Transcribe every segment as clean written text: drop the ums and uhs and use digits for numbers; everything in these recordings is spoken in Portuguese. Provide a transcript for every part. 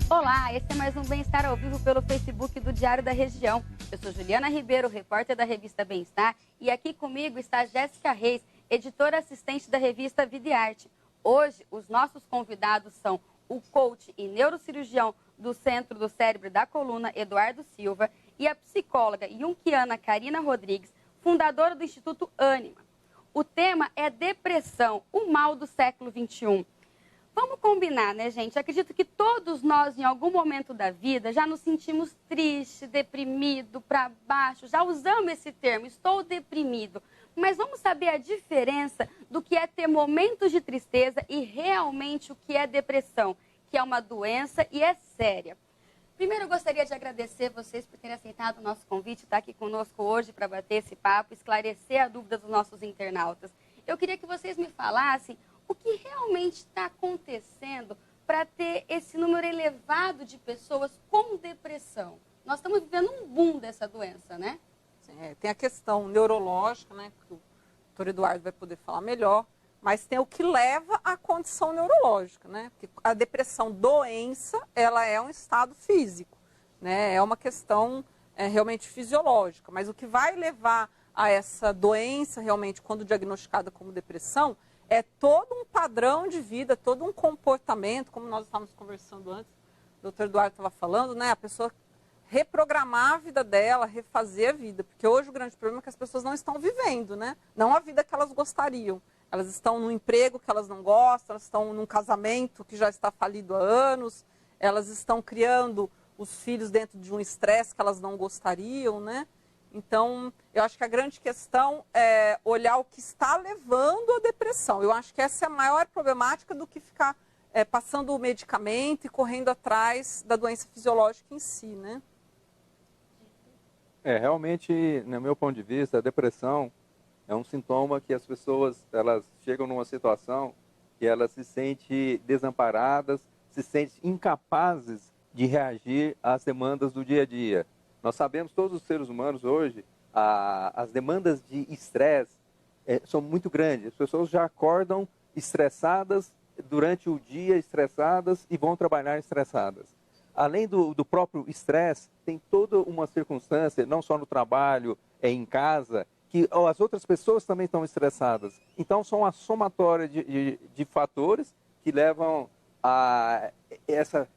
Olá, esse é mais um Bem-Estar ao vivo pelo Facebook do Diário da Região. Eu sou Juliana Ribeiro, repórter da revista Bem-Estar, e aqui comigo está Jéssica Reis, editora assistente da revista Vida e Arte. Hoje, os nossos convidados são o coach e neurocirurgião do Centro do Cérebro e da Coluna, Eduardo Silva, e a psicóloga junguiana Karina Rodrigues, fundadora do Instituto Ânima. O tema é depressão, o mal do século XXI. Vamos combinar, né, gente? Acredito que todos nós, em algum momento da vida, já nos sentimos triste, deprimido, para baixo. Já usamos esse termo, estou deprimido. Mas vamos saber a diferença do que é ter momentos de tristeza e realmente o que é depressão, que é uma doença e é séria. Primeiro, eu gostaria de agradecer vocês por terem aceitado o nosso convite, estar aqui conosco hoje para bater esse papo, esclarecer a dúvida dos nossos internautas. Eu queria que vocês me falassem o que realmente está acontecendo para ter esse número elevado de pessoas com depressão. Nós estamos vivendo um boom dessa doença, né? Sim, tem a questão neurológica, né, que o doutor Eduardo vai poder falar melhor, mas tem o que leva à condição neurológica, né? Porque a depressão doença, ela é um estado físico, né? É uma questão realmente fisiológica, mas o que vai levar a essa doença realmente, quando diagnosticada como depressão, é todo um padrão de vida, todo um comportamento, como nós estávamos conversando antes, o doutor Eduardo estava falando, né? A pessoa reprogramar a vida dela, refazer a vida, porque hoje o grande problema é que as pessoas não estão vivendo, né? Não a vida que elas gostariam. Elas estão num emprego que elas não gostam, elas estão num casamento que já está falido há anos, elas estão criando os filhos dentro de um estresse que elas não gostariam, né? Então, eu acho que a grande questão é olhar o que está levando à depressão. Eu acho que essa é a maior problemática do que ficar passando o medicamento e correndo atrás da doença fisiológica em si, né? Realmente, no meu ponto de vista, a depressão é um sintoma que as pessoas elas chegam numa situação que elas se sentem desamparadas, se sentem incapazes de reagir às demandas do dia a dia. Nós sabemos, todos os seres humanos hoje, as demandas de estresse são muito grandes. As pessoas já acordam estressadas durante o dia, estressadas e vão trabalhar estressadas. Além do próprio estresse, tem toda uma circunstância, não só no trabalho, em casa, que as outras pessoas também estão estressadas. Então, são uma somatória de fatores que levam a essa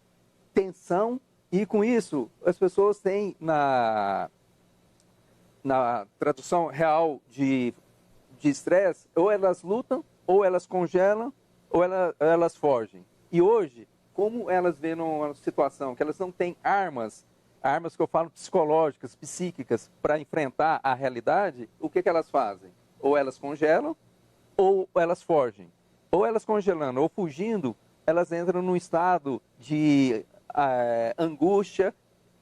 tensão. E com isso, as pessoas têm, na tradução real de estresse, ou elas lutam, ou elas congelam, ou elas fogem. E hoje, como elas vêem numa situação que elas não têm armas que eu falo psicológicas, psíquicas, para enfrentar a realidade, o que elas fazem? Ou elas congelam, ou elas fogem. Ou elas congelando, ou fugindo, elas entram num estado de angústia,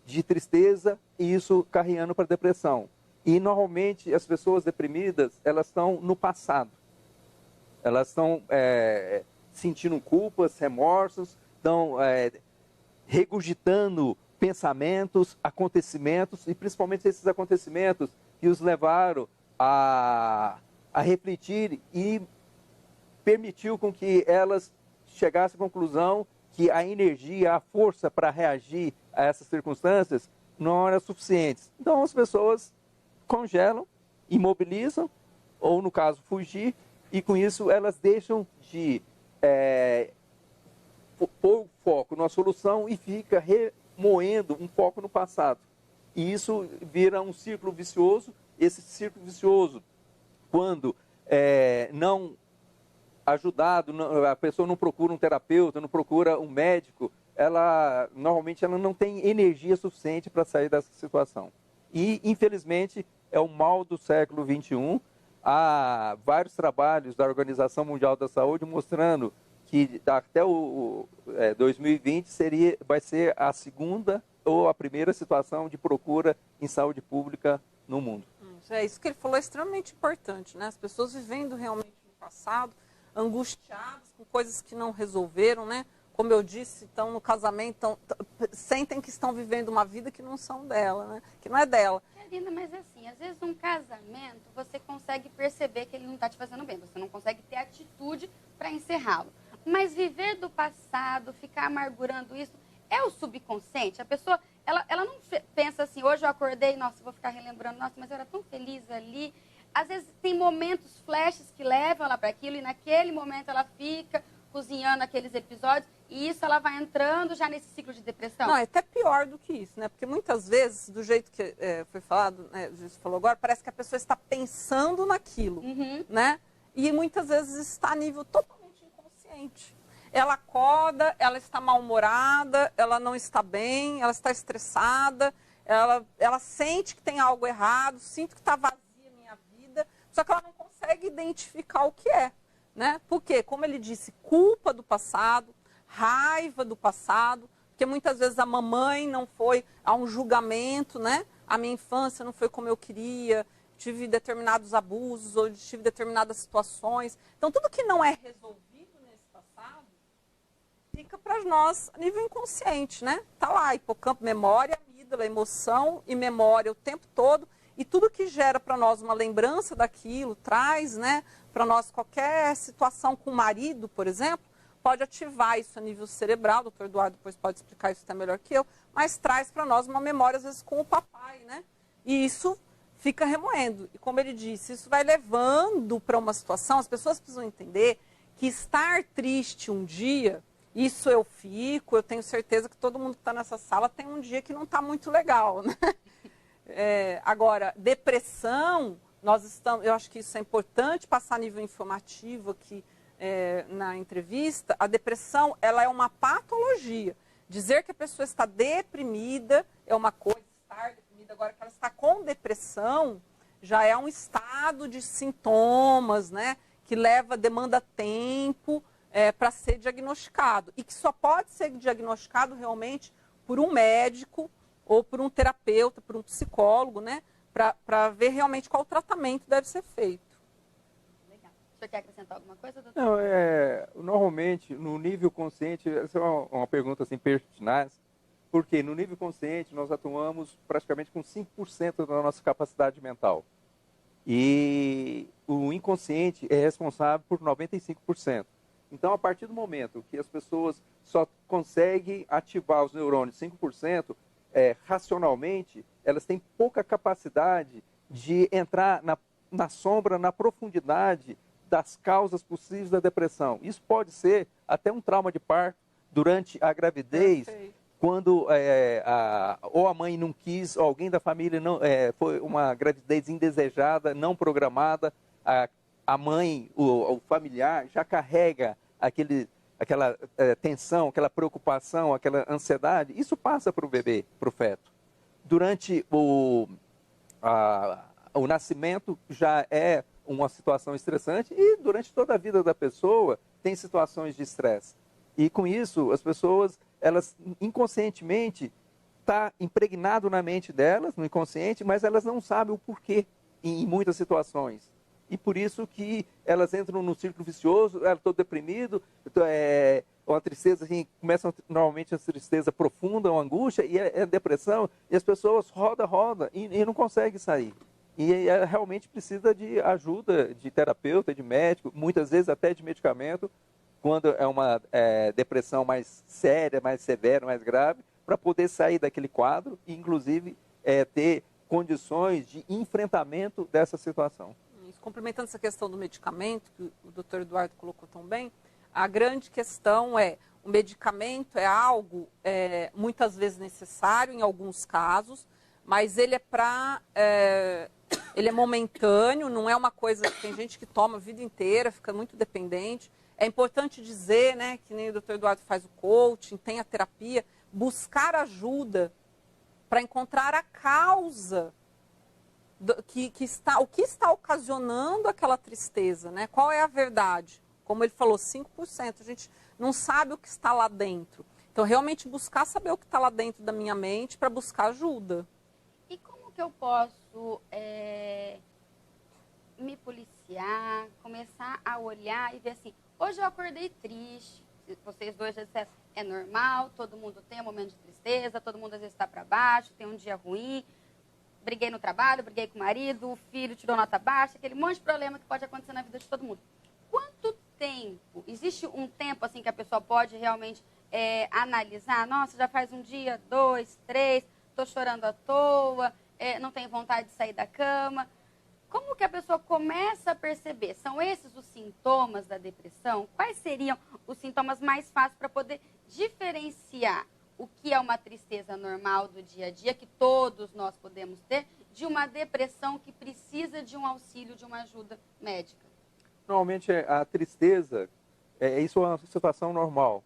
de tristeza, e isso carreando para a depressão. E normalmente as pessoas deprimidas, elas estão no passado. Elas estão sentindo culpas, remorsos, estão regurgitando pensamentos, acontecimentos, e principalmente esses acontecimentos que os levaram a refletir e permitiu com que elas chegassem à conclusão que a energia, a força para reagir a essas circunstâncias não era suficiente. Então as pessoas congelam, imobilizam, ou no caso fugir, e com isso elas deixam de pôr o foco na solução e fica remoendo um foco no passado. E isso vira um círculo vicioso. Esse círculo vicioso, quando não ajudado, a pessoa não procura um terapeuta, não procura um médico, normalmente ela não tem energia suficiente para sair dessa situação. E, infelizmente, é o mal do século XXI. Há vários trabalhos da Organização Mundial da Saúde mostrando que até o 2020 vai ser a segunda ou a primeira situação de procura em saúde pública no mundo. Isso que ele falou é extremamente importante, né? As pessoas vivendo realmente no passado, angustiadas com coisas que não resolveram, né? Como eu disse, estão no casamento, sentem que estão vivendo uma vida que não são dela, né? Que não é dela. Karina, mas assim, às vezes num casamento você consegue perceber que ele não está te fazendo bem, você não consegue ter atitude para encerrá-lo. Mas viver do passado, ficar amargurando isso, é o subconsciente. A pessoa, ela não pensa assim, hoje eu acordei, nossa, vou ficar relembrando, nossa, mas eu era tão feliz ali. Às vezes tem momentos, flashes que levam ela para aquilo e naquele momento ela fica cozinhando aqueles episódios e isso ela vai entrando já nesse ciclo de depressão. Não, é até pior do que isso, né? Porque muitas vezes, do jeito que foi falado, né, você falou agora, parece que a pessoa está pensando naquilo, né? E muitas vezes está a nível totalmente inconsciente. Ela acorda, ela está mal-humorada, ela não está bem, ela está estressada, ela sente que tem algo errado, sinto que está vazia a minha vida, só que ela não consegue identificar o que é, né? Porque, como ele disse, culpa do passado, raiva do passado, porque muitas vezes a mamãe não foi a um julgamento, né? A minha infância não foi como eu queria, tive determinados abusos ou tive determinadas situações. Então, tudo que não é resolvido nesse passado fica para nós a nível inconsciente, né? Tá lá, hipocampo, memória, amígdala, emoção e memória o tempo todo. E tudo que gera para nós uma lembrança daquilo, traz, né, para nós qualquer situação com o marido, por exemplo, pode ativar isso a nível cerebral, o doutor Eduardo depois pode explicar isso até melhor que eu, mas traz para nós uma memória, às vezes, com o papai, né? E isso fica remoendo. E como ele disse, isso vai levando para uma situação, as pessoas precisam entender que estar triste um dia, isso eu fico, eu tenho certeza que todo mundo que está nessa sala tem um dia que não está muito legal, né? Agora, depressão, eu acho que isso é importante passar a nível informativo aqui, na entrevista, a depressão ela é uma patologia. Dizer que a pessoa está deprimida é uma coisa, estar deprimida, agora que ela está com depressão já é um estado de sintomas, né, que demanda tempo para ser diagnosticado e que só pode ser diagnosticado realmente por um médico ou por um terapeuta, por um psicólogo, né, para ver realmente qual tratamento deve ser feito. O senhor quer acrescentar alguma coisa, doutor? Não, normalmente, no nível consciente, essa é uma pergunta assim, pertinaz, porque no nível consciente nós atuamos praticamente com 5% da nossa capacidade mental. E o inconsciente é responsável por 95%. Então, a partir do momento que as pessoas só conseguem ativar os neurônios 5%, racionalmente, elas têm pouca capacidade de entrar na sombra, na profundidade das causas possíveis da depressão. Isso pode ser até um trauma de parto durante a gravidez, quando ou a mãe não quis, ou alguém da família não foi uma gravidez indesejada, não programada, a mãe, o familiar já carrega aquela tensão, aquela preocupação, aquela ansiedade. Isso passa para o bebê, para o feto. Durante o nascimento já é uma situação estressante e durante toda a vida da pessoa tem situações de estresse. E com isso, as pessoas, elas inconscientemente, está impregnado na mente delas, no inconsciente, mas elas não sabem o porquê em muitas situações. E por isso que elas entram num círculo vicioso, estou deprimido, uma tristeza, assim, começa normalmente a tristeza profunda, uma angústia, e a depressão, e as pessoas rodam e não conseguem sair. E realmente precisa de ajuda de terapeuta, de médico, muitas vezes até de medicamento, quando é uma depressão mais séria, mais severa, mais grave, para poder sair daquele quadro e, inclusive, ter condições de enfrentamento dessa situação. Complementando essa questão do medicamento, que o doutor Eduardo colocou tão bem, a grande questão o medicamento é algo muitas vezes necessário em alguns casos, mas ele ele é momentâneo, não é uma coisa que tem gente que toma a vida inteira, fica muito dependente. É importante dizer, né, que nem o doutor Eduardo faz o coaching, tem a terapia, buscar ajuda para encontrar a causa o que está ocasionando aquela tristeza, né? Qual é a verdade? Como ele falou, 5%. A gente não sabe o que está lá dentro. Então, realmente buscar saber o que está lá dentro da minha mente para buscar ajuda. E como que eu posso me policiar, começar a olhar e ver assim, hoje eu acordei triste, vocês dois já disseram, é normal, todo mundo tem um momento de tristeza, todo mundo às vezes está para baixo, tem um dia ruim, briguei no trabalho, briguei com o marido, o filho tirou nota baixa, aquele monte de problema que pode acontecer na vida de todo mundo. Quanto tempo? Existe um tempo assim que a pessoa pode realmente analisar? Nossa, já faz um dia, 2, 3, estou chorando à toa, não tenho vontade de sair da cama. Como que a pessoa começa a perceber? São esses os sintomas da depressão? Quais seriam os sintomas mais fáceis para poder diferenciar o que é uma tristeza normal do dia a dia, que todos nós podemos ter, de uma depressão que precisa de um auxílio, de uma ajuda médica? Normalmente a tristeza, isso é uma situação normal.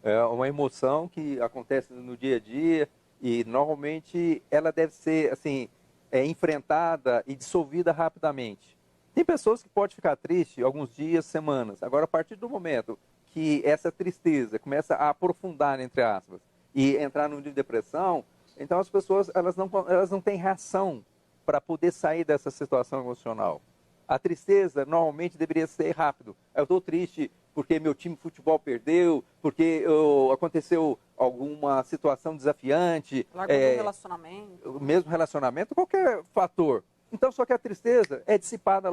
É uma emoção que acontece no dia a dia e normalmente ela deve ser assim, enfrentada e dissolvida rapidamente. Tem pessoas que podem ficar tristes alguns dias, semanas. Agora, a partir do momento que essa tristeza começa a aprofundar, entre aspas, e entrar num nível de depressão, então as pessoas elas não têm reação para poder sair dessa situação emocional. A tristeza normalmente deveria ser rápido. Eu estou triste porque meu time de futebol perdeu, porque aconteceu alguma situação desafiante. Largou do relacionamento. Mesmo relacionamento, qualquer fator. Então, só que a tristeza é dissipada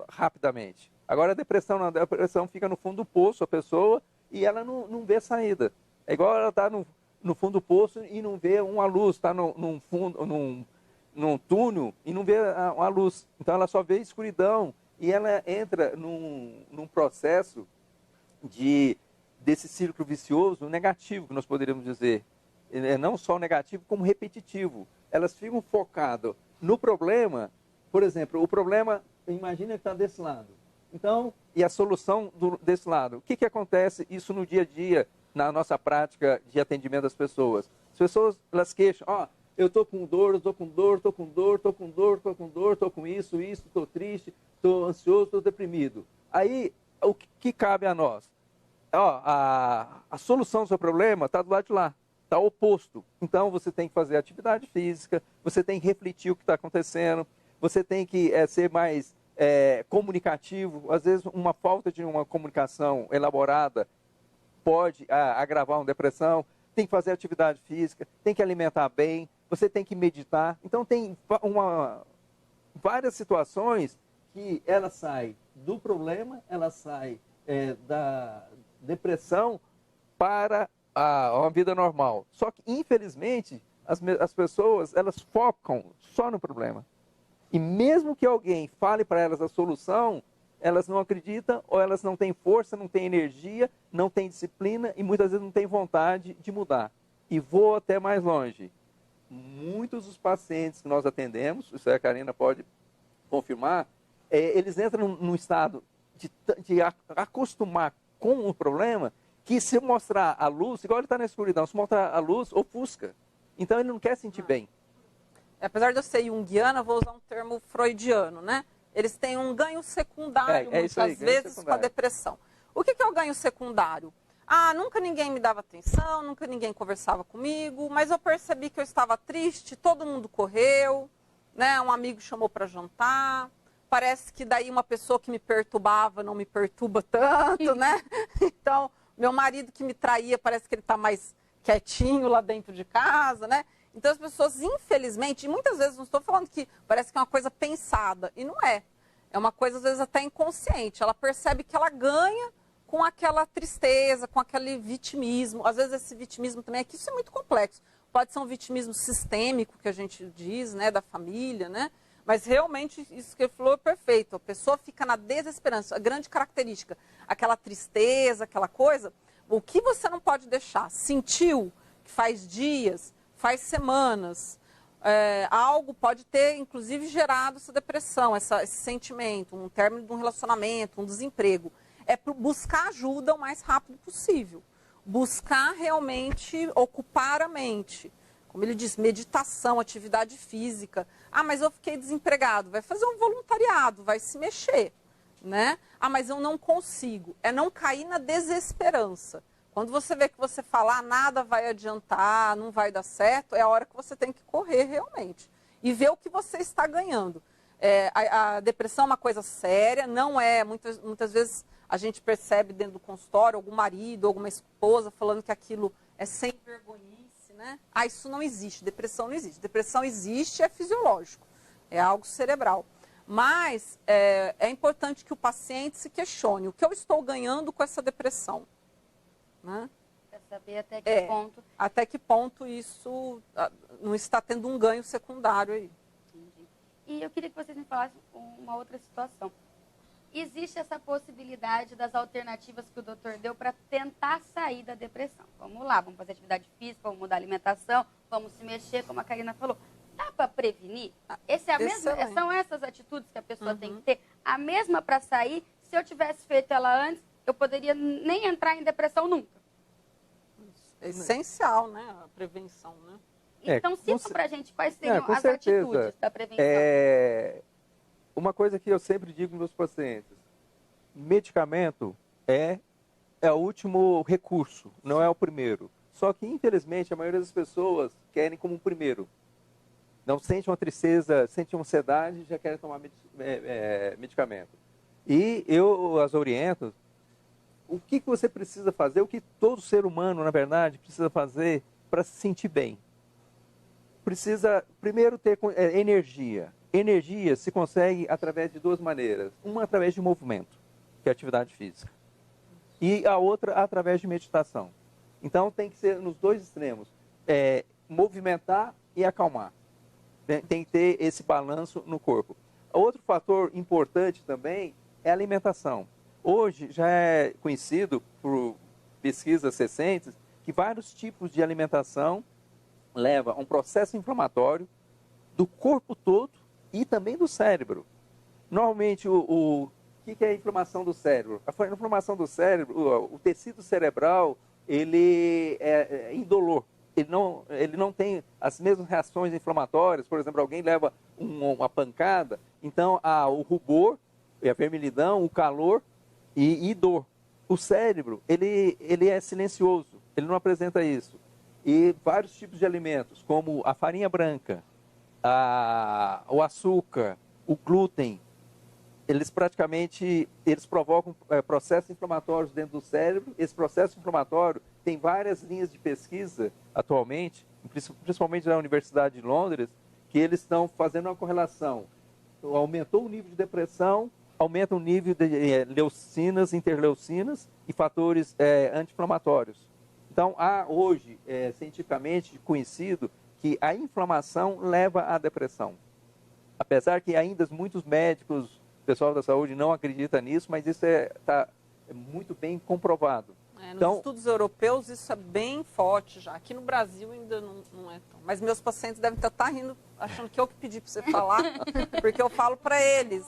rapidamente. Agora, a depressão fica no fundo do poço, a pessoa, e ela não vê saída. É igual ela está no fundo do poço e não vê uma luz, está num túnel e não vê uma luz. Então, ela só vê escuridão e ela entra num processo desse círculo vicioso negativo, que nós poderíamos dizer. Não só negativo, como repetitivo. Elas ficam focadas no problema. Por exemplo, o problema, imagina que está desse lado. Então, e a solução desse lado. O que acontece isso no dia a dia, na nossa prática de atendimento das pessoas? As pessoas, elas queixam, eu estou com dor, estou com dor, estou com dor, estou com dor, estou com dor, estou com isso, estou triste, estou ansioso, estou deprimido. Aí, o que cabe a nós? A solução do seu problema está do lado de lá, está oposto. Então, você tem que fazer atividade física, você tem que refletir o que está acontecendo, você tem que ser mais comunicativo. Às vezes, uma falta de uma comunicação elaborada pode agravar uma depressão. Tem que fazer atividade física, tem que alimentar bem, você tem que meditar. Então, tem várias situações que ela sai do problema, ela sai da depressão para uma vida normal. Só que, infelizmente, as pessoas, elas focam só no problema. E mesmo que alguém fale para elas a solução, elas não acreditam, ou elas não têm força, não têm energia, não têm disciplina e muitas vezes não têm vontade de mudar. E vou até mais longe. Muitos dos pacientes que nós atendemos, isso a Karina pode confirmar, eles entram num estado de acostumar com o problema, que se mostrar a luz, igual ele está na escuridão, se mostrar a luz, ofusca. Então ele não quer sentir bem. Apesar de eu ser junguiana, vou usar um termo freudiano, né? Eles têm um ganho secundário, muitas vezes, com a depressão. O que é o ganho secundário? Nunca ninguém me dava atenção, nunca ninguém conversava comigo, mas eu percebi que eu estava triste, todo mundo correu, né? Um amigo chamou para jantar, parece que daí uma pessoa que me perturbava não me perturba tanto, né? Então, meu marido que me traía, parece que ele está mais quietinho lá dentro de casa, né? Então, as pessoas, infelizmente, e muitas vezes, não estou falando que parece que é uma coisa pensada, e não é. É uma coisa, às vezes, até inconsciente. Ela percebe que ela ganha com aquela tristeza, com aquele vitimismo. Às vezes, esse vitimismo também, aqui isso é muito complexo. Pode ser um vitimismo sistêmico, que a gente diz, né, da família, né? Mas, realmente, isso que ele falou é perfeito. A pessoa fica na desesperança. A grande característica, aquela tristeza, aquela coisa, o que você não pode deixar? Sentiu que faz dias, faz semanas, algo pode ter, inclusive, gerado essa depressão, esse sentimento, um término de um relacionamento, um desemprego. É buscar ajuda o mais rápido possível. Buscar realmente ocupar a mente. Como ele diz, meditação, atividade física. Mas eu fiquei desempregado. Vai fazer um voluntariado, vai se mexer, né? Mas eu não consigo. É não cair na desesperança. Quando você vê que você falar nada vai adiantar, não vai dar certo, é a hora que você tem que correr realmente. E ver o que você está ganhando. A depressão é uma coisa séria, não é, muitas vezes a gente percebe dentro do consultório algum marido, alguma esposa falando que aquilo é sem vergonhice, né? Isso não existe, depressão não existe. Depressão existe, é fisiológico, é algo cerebral. Mas é importante que o paciente se questione, o que eu estou ganhando com essa depressão? Né? É saber até que ponto. Até que ponto isso não está tendo um ganho secundário aí. Entendi. E eu queria que vocês me falassem uma outra situação. Existe essa possibilidade das alternativas que o doutor deu para tentar sair da depressão. Vamos lá, vamos fazer atividade física, vamos mudar a alimentação, vamos se mexer, como a Karina falou. Dá para prevenir? São essas atitudes que a pessoa tem que ter? A mesma para sair, se eu tivesse feito ela antes, eu poderia nem entrar em depressão nunca. É essencial, né? A prevenção, né? Então, cita pra gente quais seriam as certeza. atitudes da prevenção. Uma coisa que eu sempre digo nos meus pacientes, medicamento é o último recurso, não é o primeiro. Só que, infelizmente, a maioria das pessoas querem como um primeiro. Não sente uma tristeza, sente uma ansiedade, já querem tomar medicamento. E eu as oriento, o que você precisa fazer, o que todo ser humano, na verdade, precisa fazer para se sentir bem. Precisa, primeiro, ter energia. Energia se consegue através de duas maneiras. Uma através de movimento, que é a atividade física. E a outra através de meditação. Então tem que ser nos dois extremos. Movimentar e acalmar. Tem que ter esse balanço no corpo. Outro fator importante também é a alimentação. Hoje já é conhecido por pesquisas recentes que vários tipos de alimentação levam a um processo inflamatório do corpo todo e também do cérebro. Normalmente, o que é a inflamação do cérebro? A inflamação do cérebro, o tecido cerebral, ele é indolor. Ele não tem as mesmas reações inflamatórias. Por exemplo, alguém leva uma pancada, então o rubor, a vermelhidão, o calor e dor. O cérebro, ele é silencioso, ele não apresenta isso. E vários tipos de alimentos, como a farinha branca, o açúcar, o glúten, eles provocam processos inflamatórios dentro do cérebro. Esse processo inflamatório tem várias linhas de pesquisa atualmente, principalmente na Universidade de Londres, que eles estão fazendo uma correlação. Aumentou o nível de depressão, aumenta o nível de leucinas, interleucinas e fatores anti-inflamatórios. Então, há hoje, cientificamente conhecido, que a inflamação leva à depressão. Apesar que ainda muitos médicos, pessoal da saúde não acredita nisso, mas isso está muito bem comprovado. Nos estudos europeus isso é bem forte já. Aqui no Brasil ainda não é tão. Mas meus pacientes devem estar rindo, achando que eu que pedi para você falar, porque eu falo para eles.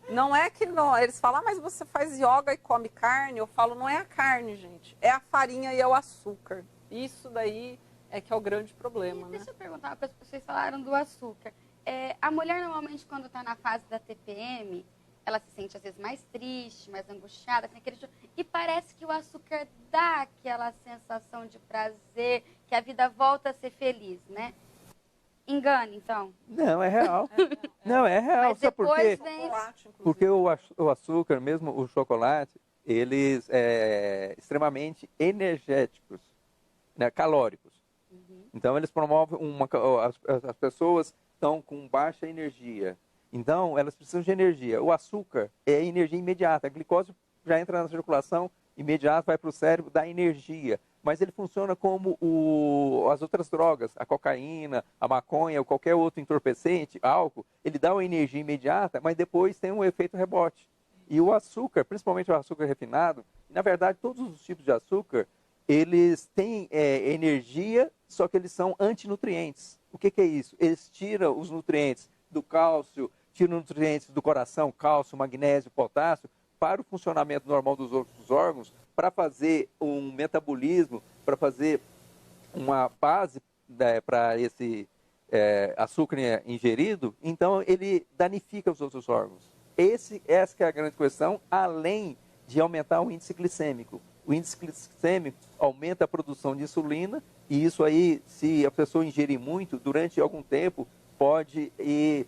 Não é que não. Eles falam, mas você faz yoga e come carne? Eu falo, não é a carne, gente. É a farinha e é o açúcar. Isso daí é que é o grande problema. Deixa eu perguntar, vocês falaram do açúcar. A mulher normalmente quando está na fase da TPM, ela se sente às vezes mais triste, mais angustiada, tem aquele... e parece que o açúcar dá aquela sensação de prazer, que a vida volta a ser feliz, né? Engana, então? Não, é real. Não, é real. Mas depois vem... Porque o açúcar, mesmo o chocolate, eles são extremamente energéticos, né, calóricos. Então, eles promovem as pessoas estão com baixa energia. Então, elas precisam de energia. O açúcar é energia imediata. A glicose já entra na circulação imediata, vai para o cérebro, dá energia. Mas ele funciona como as outras drogas, a cocaína, a maconha ou qualquer outro entorpecente, álcool. Ele dá uma energia imediata, mas depois tem um efeito rebote. E o açúcar, principalmente o açúcar refinado, na verdade, todos os tipos de açúcar, eles têm energia, só que eles são antinutrientes. O que é isso? Eles tiram os nutrientes do cálcio, tiram nutrientes do coração, cálcio, magnésio, potássio, para o funcionamento normal dos outros órgãos, para fazer um metabolismo, para fazer uma base para esse açúcar ingerido, então ele danifica os outros órgãos. Essa que é a grande questão, além de aumentar o índice glicêmico. O índice glicêmico aumenta a produção de insulina e isso aí, se a pessoa ingerir muito, durante algum tempo, pode ir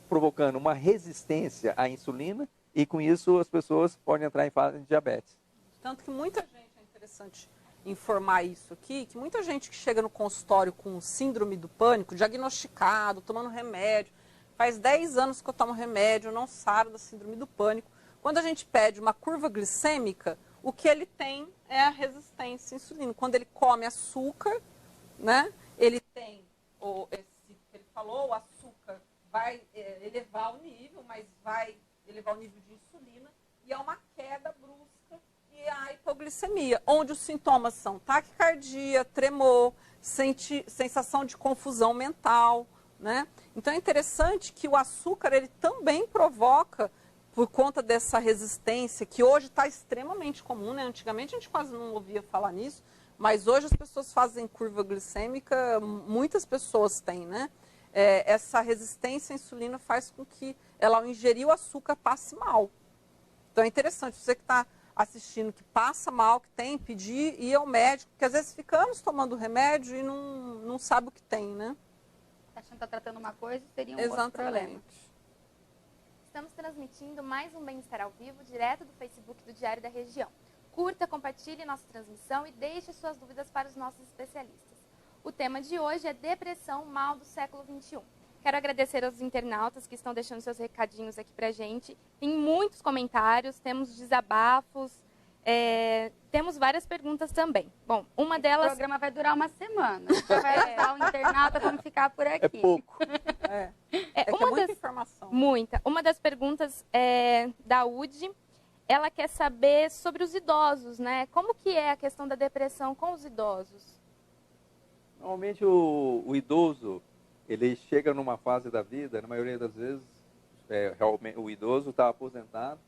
provocando uma resistência à insulina e com isso as pessoas podem entrar em fase de diabetes. Tanto que muita gente, é interessante informar isso aqui, que muita gente que chega no consultório com síndrome do pânico, diagnosticado, tomando remédio, faz 10 anos que eu tomo remédio, eu não saro da síndrome do pânico. Quando a gente pede uma curva glicêmica, o que ele tem é a resistência à insulina. Quando ele come açúcar, né, ele tem, esse que ele falou, o açúcar vai elevar o nível, mas vai elevar o nível de insulina, e é uma queda brusca e a hipoglicemia, onde os sintomas são taquicardia, tremor, sensação de confusão mental, né? Então é interessante que o açúcar ele também provoca, por conta dessa resistência, que hoje está extremamente comum, né? Antigamente a gente quase não ouvia falar nisso, mas hoje as pessoas fazem curva glicêmica, muitas pessoas têm, né? Essa resistência à insulina faz com que ela, ao ingerir o açúcar, passe mal. Então é interessante, você que está assistindo, que passa mal, que tem, pedir, ir ao médico, porque às vezes ficamos tomando remédio e não sabe o que tem, né? Achando que está tratando uma coisa, seria um outro problema. Estamos transmitindo mais um Bem-Estar ao Vivo, direto do Facebook do Diário da Região. Curta, compartilhe nossa transmissão e deixe suas dúvidas para os nossos especialistas. O tema de hoje é depressão, mal do século XXI. Quero agradecer aos internautas que estão deixando seus recadinhos aqui pra gente. Tem muitos comentários, temos desabafos, temos várias perguntas também. Bom, uma delas... O programa vai durar uma semana. Você vai ajudar o internauta, vamos ficar por aqui. É pouco. É muita informação. Muita. Uma das perguntas é da UD. Ela quer saber sobre os idosos, né? Como que é a questão da depressão com os idosos? Normalmente o idoso, ele chega numa fase da vida, na maioria das vezes, realmente, o idoso está aposentado,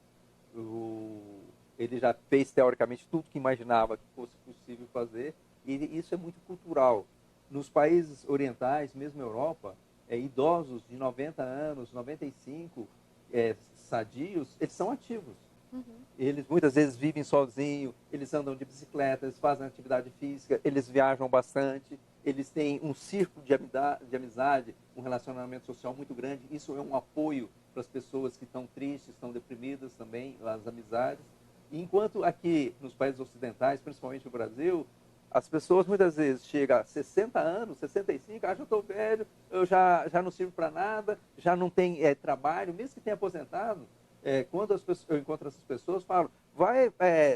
ele já fez teoricamente tudo que imaginava que fosse possível fazer, e isso é muito cultural. Nos países orientais, mesmo na Europa, idosos de 90 anos, 95, sadios, eles são ativos. Uhum. Eles muitas vezes vivem sozinhos, eles andam de bicicleta, eles fazem atividade física, eles viajam bastante, eles têm um círculo de amizade, um relacionamento social muito grande. Isso é um apoio para as pessoas que estão tristes, estão deprimidas também, as amizades. E enquanto aqui nos países ocidentais, principalmente no Brasil, as pessoas muitas vezes chegam a 60 anos, 65, já estou velho, eu já não sirvo para nada, já não tem trabalho, mesmo que tenha aposentado. Quando eu encontro essas pessoas, falo,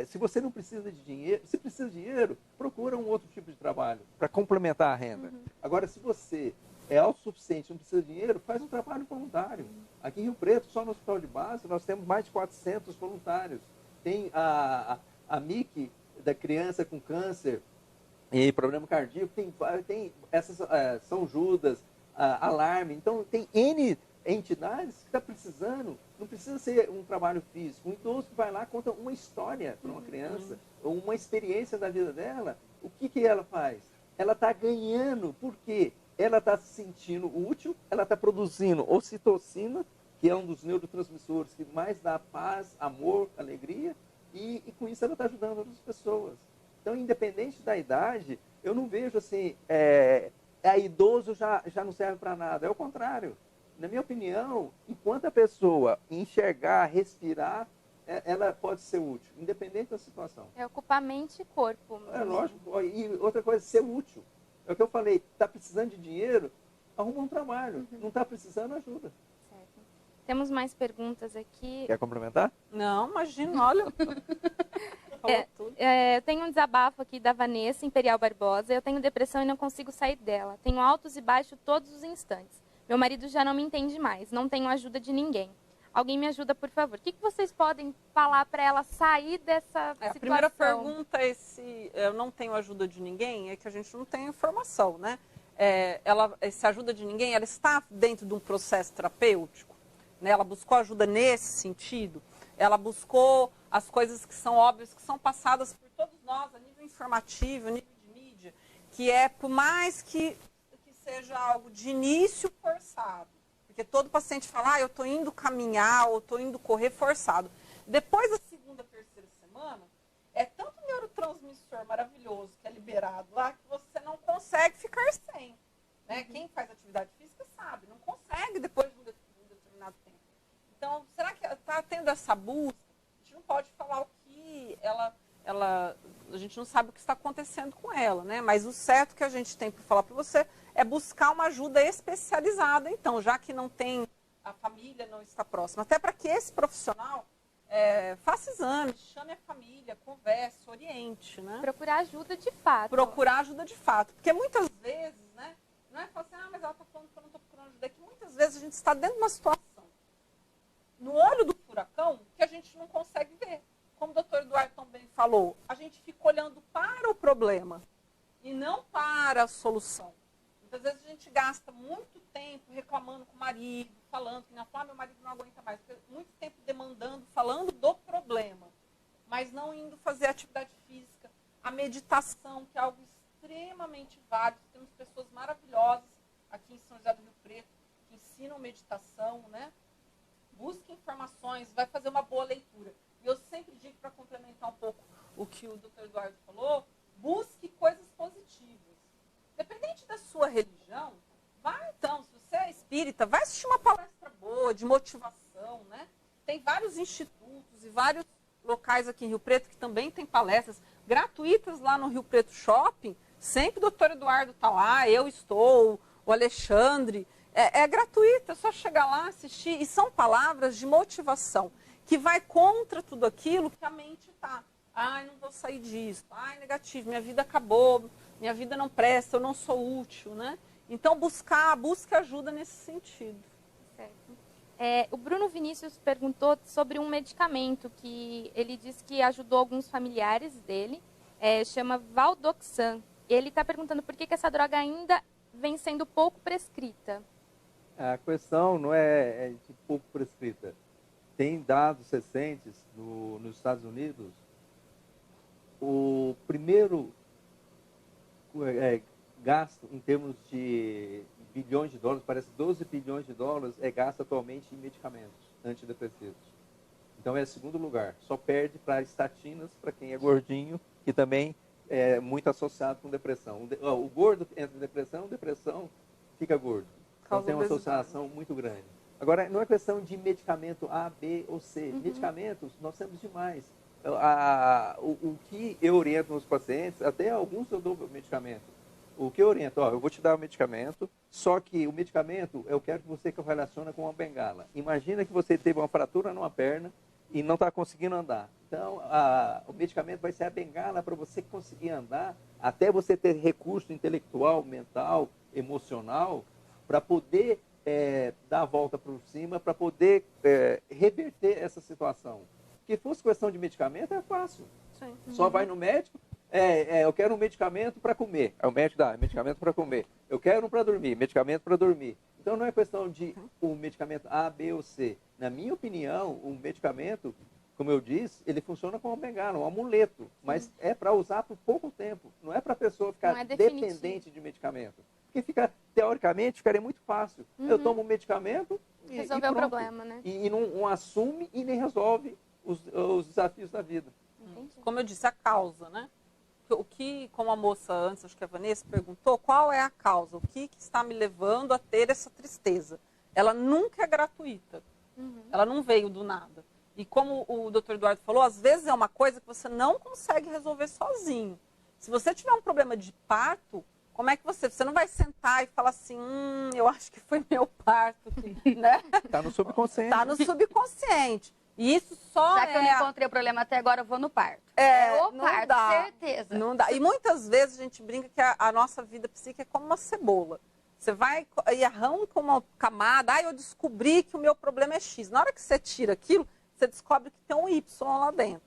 se você não precisa de dinheiro, se precisa de dinheiro, procura um outro tipo de trabalho para complementar a renda. Uhum. Agora, se você é autossuficiente, não precisa de dinheiro, faz um trabalho voluntário. Aqui em Rio Preto, só no Hospital de Base, nós temos mais de 400 voluntários. Tem a MIC da criança com câncer e problema cardíaco, tem essas São Judas, Alarme, então tem N entidades que está precisando, não precisa ser um trabalho físico. Um idoso que vai lá conta uma história para uma criança, ou uma experiência da vida dela. O que ela faz? Ela está ganhando, porque ela está se sentindo útil, ela está produzindo ocitocina, que é um dos neurotransmissores que mais dá paz, amor, alegria, e com isso ela está ajudando outras pessoas. Então, independente da idade, eu não vejo assim, idoso já não serve para nada. É o contrário. Na minha opinião, enquanto a pessoa enxergar, respirar, ela pode ser útil, independente da situação. É ocupar mente e corpo. É lógico. E outra coisa, ser útil. É o que eu falei, está precisando de dinheiro, arruma um trabalho. Não está precisando, ajuda. Certo. Temos mais perguntas aqui. Quer complementar? Não, imagina, olha. Eu tenho um desabafo aqui da Vanessa Imperial Barbosa. Eu tenho depressão e não consigo sair dela. Tenho altos e baixos todos os instantes. Meu marido já não me entende mais, não tenho ajuda de ninguém. Alguém me ajuda, por favor. O que vocês podem falar para ela sair dessa situação? A primeira pergunta é se eu não tenho ajuda de ninguém, é que a gente não tem informação, né? Essa ajuda de ninguém, ela está dentro de um processo terapêutico, né? Ela buscou ajuda nesse sentido, ela buscou as coisas que são óbvias, que são passadas por todos nós, a nível informativo, a nível de mídia, que por mais que seja algo de início forçado. Porque todo paciente fala, eu estou indo caminhar ou estou indo correr forçado. Depois da segunda, terceira semana, é tanto neurotransmissor maravilhoso que é liberado lá que você não consegue ficar sem. Né? Quem faz atividade física sabe, não consegue depois de um determinado tempo. Então, será que está tendo essa busca? A gente não pode falar o que a gente não sabe o que está acontecendo com ela, né? Mas o certo que a gente tem para falar para você é buscar uma ajuda especializada, então, já que não tem, a família não está próxima. Até para que esse profissional faça exames, chame a família, converse, oriente, né? Procurar ajuda de fato. Procurar ajuda de fato. Porque muitas vezes, né? Não é falar assim, mas ela está falando que eu não estou procurando ajuda. É que muitas vezes a gente está dentro de uma situação, no olho do furacão, que a gente não consegue ver. Como o doutor Eduardo também falou, a gente fica olhando para o problema e não para a solução. Muitas vezes a gente gasta muito tempo reclamando com o marido, falando que meu marido não aguenta mais. Muito tempo demandando, falando do problema, mas não indo fazer atividade física. A meditação, que é algo extremamente válido. Temos pessoas maravilhosas aqui em São José do Rio Preto que ensinam meditação, né? Busque informações, vai fazer uma boa leitura. E eu sempre digo, para complementar um pouco o que o doutor Eduardo falou, busque coisas positivas. Dependente da sua religião, vai então, se você é espírita, vai assistir uma palestra boa, de motivação, né? Tem vários institutos e vários locais aqui em Rio Preto que também tem palestras gratuitas lá no Rio Preto Shopping. Sempre o doutor Eduardo está lá, eu estou, o Alexandre. É gratuito, é só chegar lá, assistir. E são palavras de motivação, que vai contra tudo aquilo que a mente está. Ai, não vou sair disso. Ai, negativo, minha vida acabou, minha vida não presta, eu não sou útil, né? Então, busque ajuda nesse sentido. Certo. O Bruno Vinícius perguntou sobre um medicamento que ele disse que ajudou alguns familiares dele, chama Valdoxan. Ele está perguntando por que essa droga ainda vem sendo pouco prescrita. A questão não é de pouco prescrita. Tem dados recentes nos Estados Unidos. O primeiro gasto em termos de bilhões de dólares, parece 12 bilhões de dólares, é gasto atualmente em medicamentos antidepressivos. Então é segundo lugar. Só perde para estatinas, para quem é gordinho, que também é muito associado com depressão. O gordo entra em depressão fica gordo. Então tem uma associação muito grande. Agora, não é questão de medicamento A, B ou C. Medicamentos, nós temos demais. O que eu oriento nos pacientes, até alguns eu dou medicamento. O que eu oriento, eu vou te dar o medicamento, só que o medicamento, eu quero que você relacione com uma bengala. Imagina que você teve uma fratura numa perna e não está conseguindo andar. Então, o medicamento vai ser a bengala para você conseguir andar, até você ter recurso intelectual, mental, emocional, para poder dar a volta por cima, para poder reverter essa situação. Se fosse questão de medicamento, é fácil. Sim. Só vai no médico, eu quero um medicamento para comer. Aí o médico dá medicamento para comer. Eu quero um para dormir, medicamento para dormir. Então não é questão de um medicamento A, B ou C. Na minha opinião, um medicamento, como eu disse, ele funciona como uma bengala, um amuleto. Mas é para usar por pouco tempo. Não é para a pessoa ficar dependente de medicamento. Porque teoricamente, ficaria muito fácil. Eu tomo um medicamento e resolver o problema, né? E não assume e nem resolve os desafios da vida. Entendi. Como eu disse, a causa, né? Como a moça antes, acho que a Vanessa perguntou, qual é a causa? O que está me levando a ter essa tristeza? Ela nunca é gratuita. Ela não veio do nada. E como o doutor Eduardo falou, às vezes é uma coisa que você não consegue resolver sozinho. Se você tiver um problema de parto, como é que você não vai sentar e falar assim, eu acho que foi meu parto, né? Está no subconsciente. Está no subconsciente. E isso só Já que eu não encontrei o problema até agora, eu vou no parto. O não parto, dá, certeza. Não dá. E muitas vezes a gente brinca que a nossa vida psíquica é como uma cebola. Você vai e arranca uma camada, eu descobri que o meu problema é X. Na hora que você tira aquilo, você descobre que tem um Y lá dentro.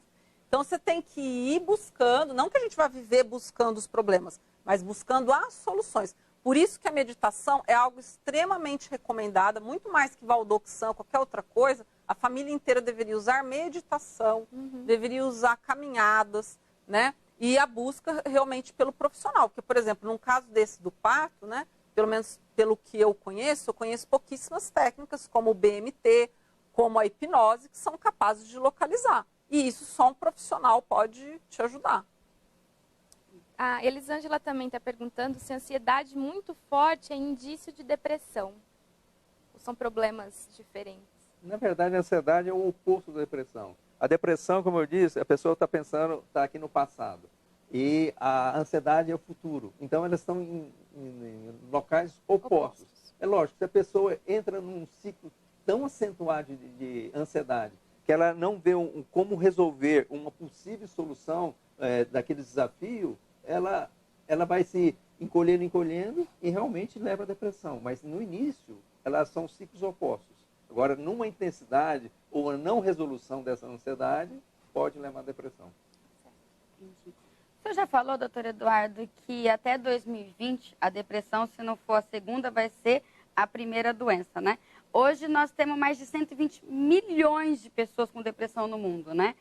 Então você tem que ir buscando, não que a gente vá viver buscando os problemas, mas buscando as soluções. Por isso que a meditação é algo extremamente recomendada, muito mais que Valdoxan, qualquer outra coisa. A família inteira deveria usar meditação, deveria usar caminhadas, né? E a busca realmente pelo profissional. Porque, por exemplo, num caso desse do parto, né? Pelo menos pelo que eu conheço pouquíssimas técnicas, como o BMT, como a hipnose, que são capazes de localizar. E isso só um profissional pode te ajudar. A Elisângela também está perguntando se a ansiedade muito forte é indício de depressão. Ou são problemas diferentes? Na verdade, a ansiedade é o oposto da depressão. A depressão, como eu disse, a pessoa está pensando, está aqui no passado. E a ansiedade é o futuro. Então, elas estão em locais opostos. É lógico, se a pessoa entra num ciclo tão acentuado de ansiedade, que ela não vê como resolver uma possível solução daquele desafio, ela vai se encolhendo e realmente leva à depressão. Mas no início, elas são ciclos opostos. Agora, numa intensidade ou a não resolução dessa ansiedade, pode levar à depressão. Entendi. O senhor já falou, doutor Eduardo, que até 2020 a depressão, se não for a segunda, vai ser a primeira doença, né? Hoje nós temos mais de 120 milhões de pessoas com depressão no mundo, né?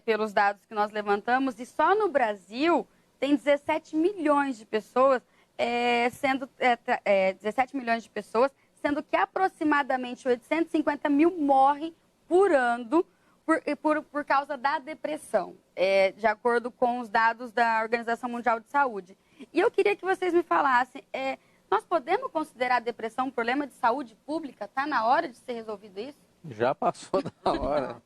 Pelos dados que nós levantamos, e só no Brasil tem 17 milhões de pessoas, 17 milhões de pessoas, sendo que aproximadamente 850 mil morrem por ano por causa da depressão, de acordo com os dados da Organização Mundial de Saúde. E eu queria que vocês me falassem, nós podemos considerar a depressão um problema de saúde pública? Está na hora de ser resolvido isso? Já passou da hora.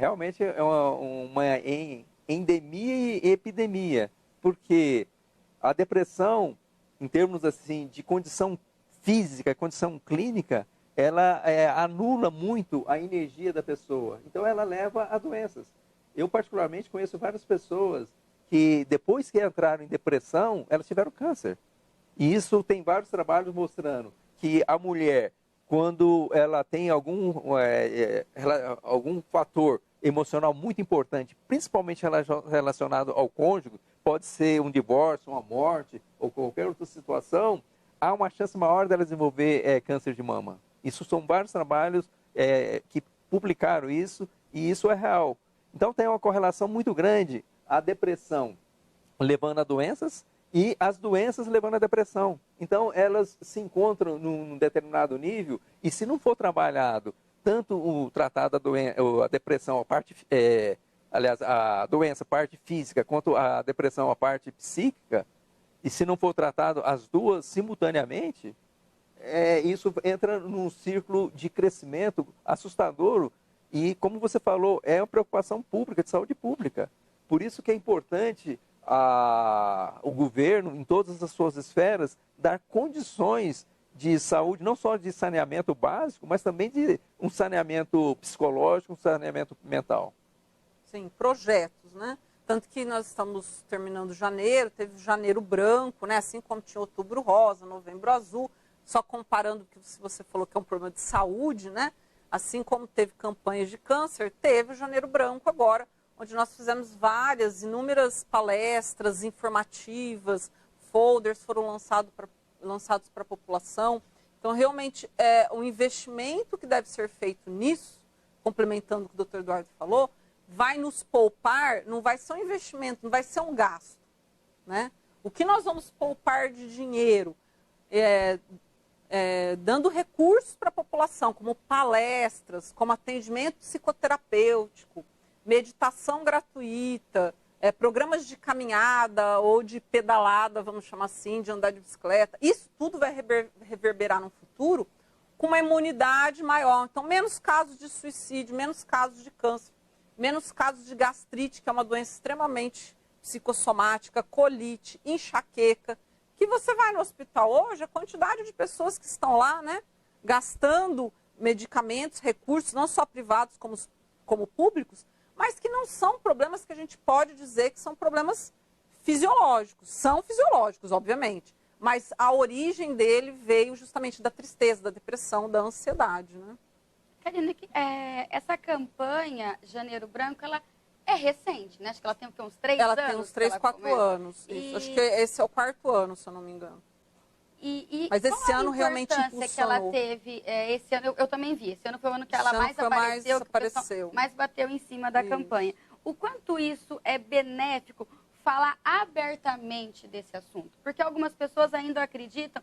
Realmente é uma endemia e epidemia, porque a depressão, em termos assim de condição física, condição clínica, ela anula muito a energia da pessoa. Então, ela leva a doenças. Eu, particularmente, conheço várias pessoas que, depois que entraram em depressão, elas tiveram câncer. E isso tem vários trabalhos mostrando que a mulher, quando ela tem algum fator emocional muito importante, principalmente relacionado ao cônjuge, pode ser um divórcio, uma morte ou qualquer outra situação, há uma chance maior dela desenvolver câncer de mama. Isso são vários trabalhos que publicaram isso, e isso é real. Então, tem uma correlação muito grande a depressão levando a doenças e as doenças levando a depressão. Então, elas se encontram num determinado nível, e se não for trabalhado tanto o tratado a depressão, a parte, a doença, a parte física, quanto a depressão, a parte psíquica, e se não for tratado as duas simultaneamente, isso entra num círculo de crescimento assustador. E, como você falou, é uma preocupação pública, de saúde pública. Por isso que é importante o governo, em todas as suas esferas, dar condições de saúde, não só de saneamento básico, mas também de um saneamento psicológico, um saneamento mental. Sim, projetos, né? Tanto que nós estamos terminando janeiro, teve janeiro branco, né? Assim como tinha outubro rosa, novembro azul, só comparando que você falou que é um problema de saúde, né? Assim como teve campanhas de câncer, teve o janeiro branco agora, onde nós fizemos inúmeras palestras informativas, folders foram lançados para a população. Então, realmente, o investimento que deve ser feito nisso, complementando o que o doutor Eduardo falou, vai nos poupar, não vai ser um investimento, não vai ser um gasto, né? O que nós vamos poupar de dinheiro, dando recursos para a população, como palestras, como atendimento psicoterapêutico, meditação gratuita, programas de caminhada ou de pedalada, vamos chamar assim, de andar de bicicleta. Isso tudo vai reverberar no futuro com uma imunidade maior. Então, menos casos de suicídio, menos casos de câncer, menos casos de gastrite, que é uma doença extremamente psicossomática, colite, enxaqueca, que você vai no hospital hoje, a quantidade de pessoas que estão lá, né, gastando medicamentos, recursos, não só privados como públicos, mas que não são problemas que a gente pode dizer que são problemas fisiológicos. São fisiológicos, obviamente, mas a origem dele veio justamente da tristeza, da depressão, da ansiedade, né? Karina, essa campanha Janeiro Branco, ela é recente, né? Acho que ela tem uns 3 anos. Ela tem uns 3, 4 anos. Isso. Acho que esse é o 4º ano, se eu não me engano. Mas esse ano realmente impulsionou. Que ela teve, esse ano eu também vi, esse ano foi o ano que ela mais apareceu, mais bateu em cima da campanha. O quanto isso é benéfico falar abertamente desse assunto? Porque algumas pessoas ainda acreditam,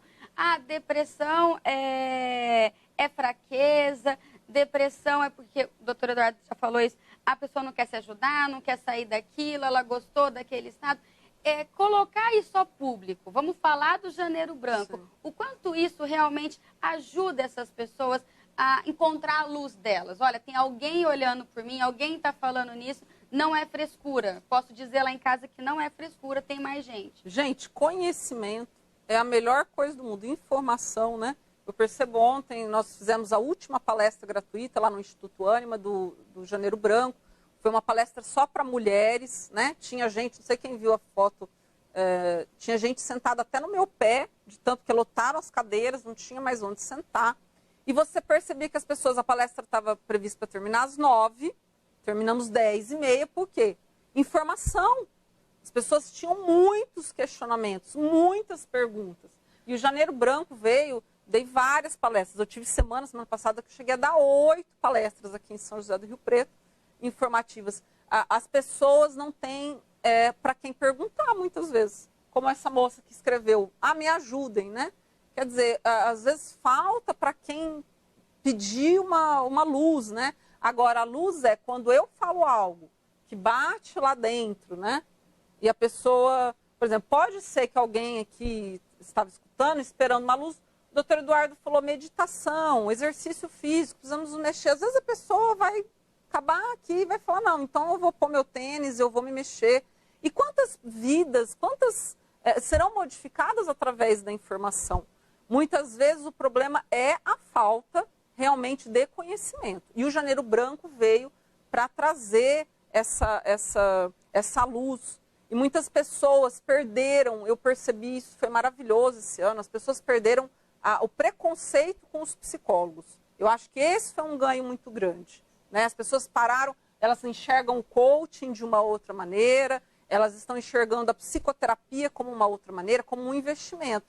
depressão é fraqueza, depressão é porque, o doutor Eduardo já falou isso, a pessoa não quer se ajudar, não quer sair daquilo, ela gostou daquele estado. Colocar isso ao público, vamos falar do Janeiro Branco, sim, o quanto isso realmente ajuda essas pessoas a encontrar a luz delas. Olha, tem alguém olhando por mim, alguém está falando nisso, não é frescura. Posso dizer lá em casa que não é frescura, tem mais gente. Gente, conhecimento é a melhor coisa do mundo, informação, né? Eu percebo ontem, nós fizemos a última palestra gratuita lá no Instituto Ânima do Janeiro Branco. Foi uma palestra só para mulheres, né? Tinha gente, não sei quem viu a foto, tinha gente sentada até no meu pé, de tanto que lotaram as cadeiras, não tinha mais onde sentar. E você percebia que as pessoas, a palestra estava prevista para terminar às 9h, terminamos 10h30, por quê? Informação. As pessoas tinham muitos questionamentos, muitas perguntas. E o Janeiro Branco veio, dei várias palestras. Eu tive semana passada, que eu cheguei a dar 8 palestras aqui em São José do Rio Preto, informativas. As pessoas não têm para quem perguntar, muitas vezes. Como essa moça que escreveu, me ajudem, né? Quer dizer, às vezes falta para quem pedir uma luz, né? Agora, a luz é quando eu falo algo que bate lá dentro, né? E a pessoa, por exemplo, pode ser que alguém aqui estava escutando, esperando uma luz. O doutor Eduardo falou meditação, exercício físico, precisamos nos mexer. Às vezes a pessoa vai acabar aqui e vai falar, não, então eu vou pôr meu tênis, eu vou me mexer. E quantas vidas, serão modificadas através da informação? Muitas vezes o problema é a falta realmente de conhecimento. E o Janeiro Branco veio para trazer essa luz. E muitas pessoas perderam, eu percebi isso, foi maravilhoso esse ano, as pessoas perderam o preconceito com os psicólogos. Eu acho que esse foi um ganho muito grande, né? As pessoas pararam, elas enxergam o coaching de uma outra maneira, elas estão enxergando a psicoterapia como uma outra maneira, como um investimento.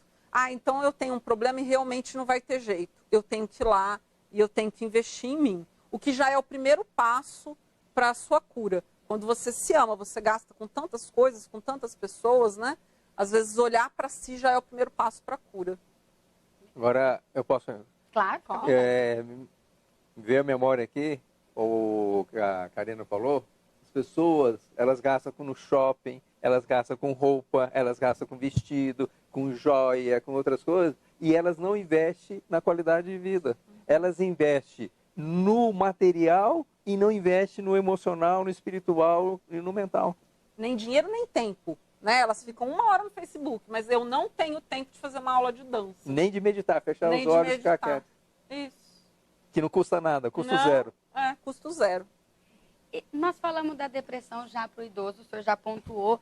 Então eu tenho um problema e realmente não vai ter jeito. Eu tenho que ir lá e eu tenho que investir em mim. O que já é o primeiro passo para a sua cura. Quando você se ama, você gasta com tantas coisas, com tantas pessoas, né? Às vezes olhar para si já é o primeiro passo para a cura. Agora, eu posso... Claro, claro. Ver a memória aqui, o que a Karina falou, as pessoas, elas gastam no shopping, elas gastam com roupa, elas gastam com vestido, com joia, com outras coisas, e elas não investem na qualidade de vida. Elas investem no material e não investem no emocional, no espiritual e no mental. Nem dinheiro, nem tempo. Né? Elas ficam 1 hora no Facebook, mas eu não tenho tempo de fazer uma aula de dança. Nem de meditar, fechar os olhos e ficar quieto. Isso. Que não custa nada, custo zero. Custo zero. Nós falamos da depressão já para o idoso, o senhor já pontuou.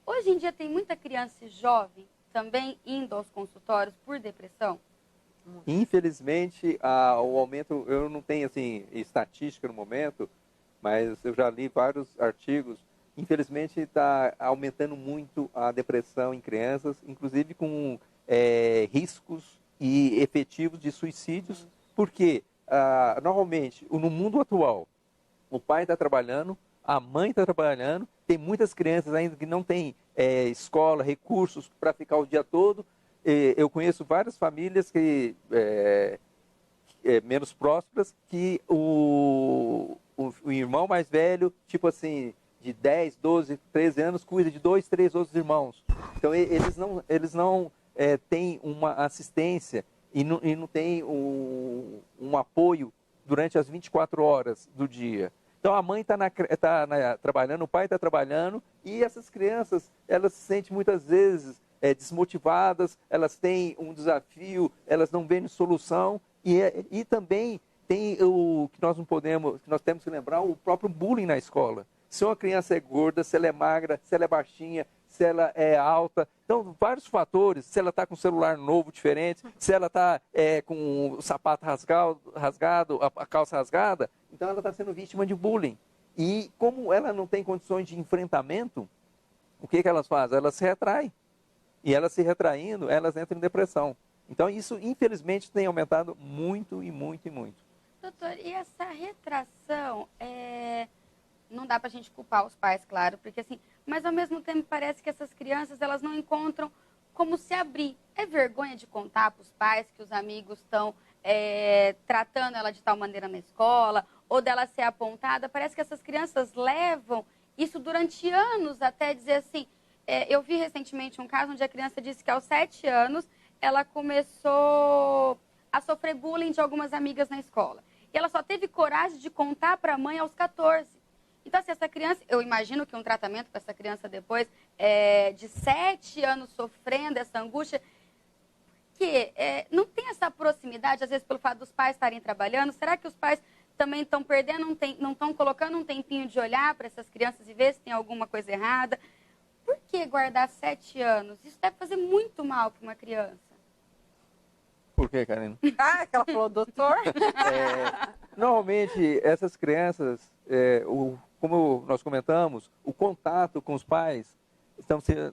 Hoje em dia tem muita criança jovem também indo aos consultórios por depressão? Infelizmente, o aumento, eu não tenho assim, estatística no momento, mas eu já li vários artigos. Infelizmente, está aumentando muito a depressão em crianças, inclusive com riscos e efetivos de suicídios, porque normalmente, no mundo atual, o pai está trabalhando, a mãe está trabalhando, tem muitas crianças ainda que não têm escola, recursos para ficar o dia todo. Eu conheço várias famílias que menos prósperas que o irmão mais velho, tipo assim, de 10, 12, 13 anos, cuida de 2, 3 outros irmãos. Então, eles não têm uma assistência e não têm um apoio durante as 24 horas do dia. Então, a mãe está trabalhando, o pai está trabalhando, e essas crianças, elas se sentem muitas vezes desmotivadas, elas têm um desafio, elas não veem solução, e também tem o que nós não podemos, que nós temos que lembrar, o próprio bullying na escola. Se uma criança é gorda, se ela é magra, se ela é baixinha, se ela é alta. Então, vários fatores, se ela está com um celular novo, diferente, se ela está com o sapato rasgado, a calça rasgada, então ela está sendo vítima de bullying. E como ela não tem condições de enfrentamento, o que elas fazem? Elas se retraem. E elas se retraindo, elas entram em depressão. Então, isso, infelizmente, tem aumentado muito e muito e muito. Doutor, e essa retração, não dá para a gente culpar os pais, claro, porque assim, mas ao mesmo tempo parece que essas crianças, elas não encontram como se abrir. É vergonha de contar para os pais que os amigos estão tratando ela de tal maneira na escola, ou dela ser apontada. Parece que essas crianças levam isso durante anos até dizer assim. Eu vi recentemente um caso onde a criança disse que aos 7 anos ela começou a sofrer bullying de algumas amigas na escola. E ela só teve coragem de contar para a mãe aos 14. Então, assim, essa criança, eu imagino que um tratamento para essa criança depois, de 7 anos sofrendo essa angústia, que não tem essa proximidade, às vezes pelo fato dos pais estarem trabalhando? Será que os pais também estão perdendo, não estão colocando um tempinho de olhar para essas crianças e ver se tem alguma coisa errada? Por que guardar 7 anos? Isso deve fazer muito mal para uma criança. Por quê, Karina? Ah, que ela falou, doutor. Normalmente, essas crianças, como nós comentamos, o contato com os pais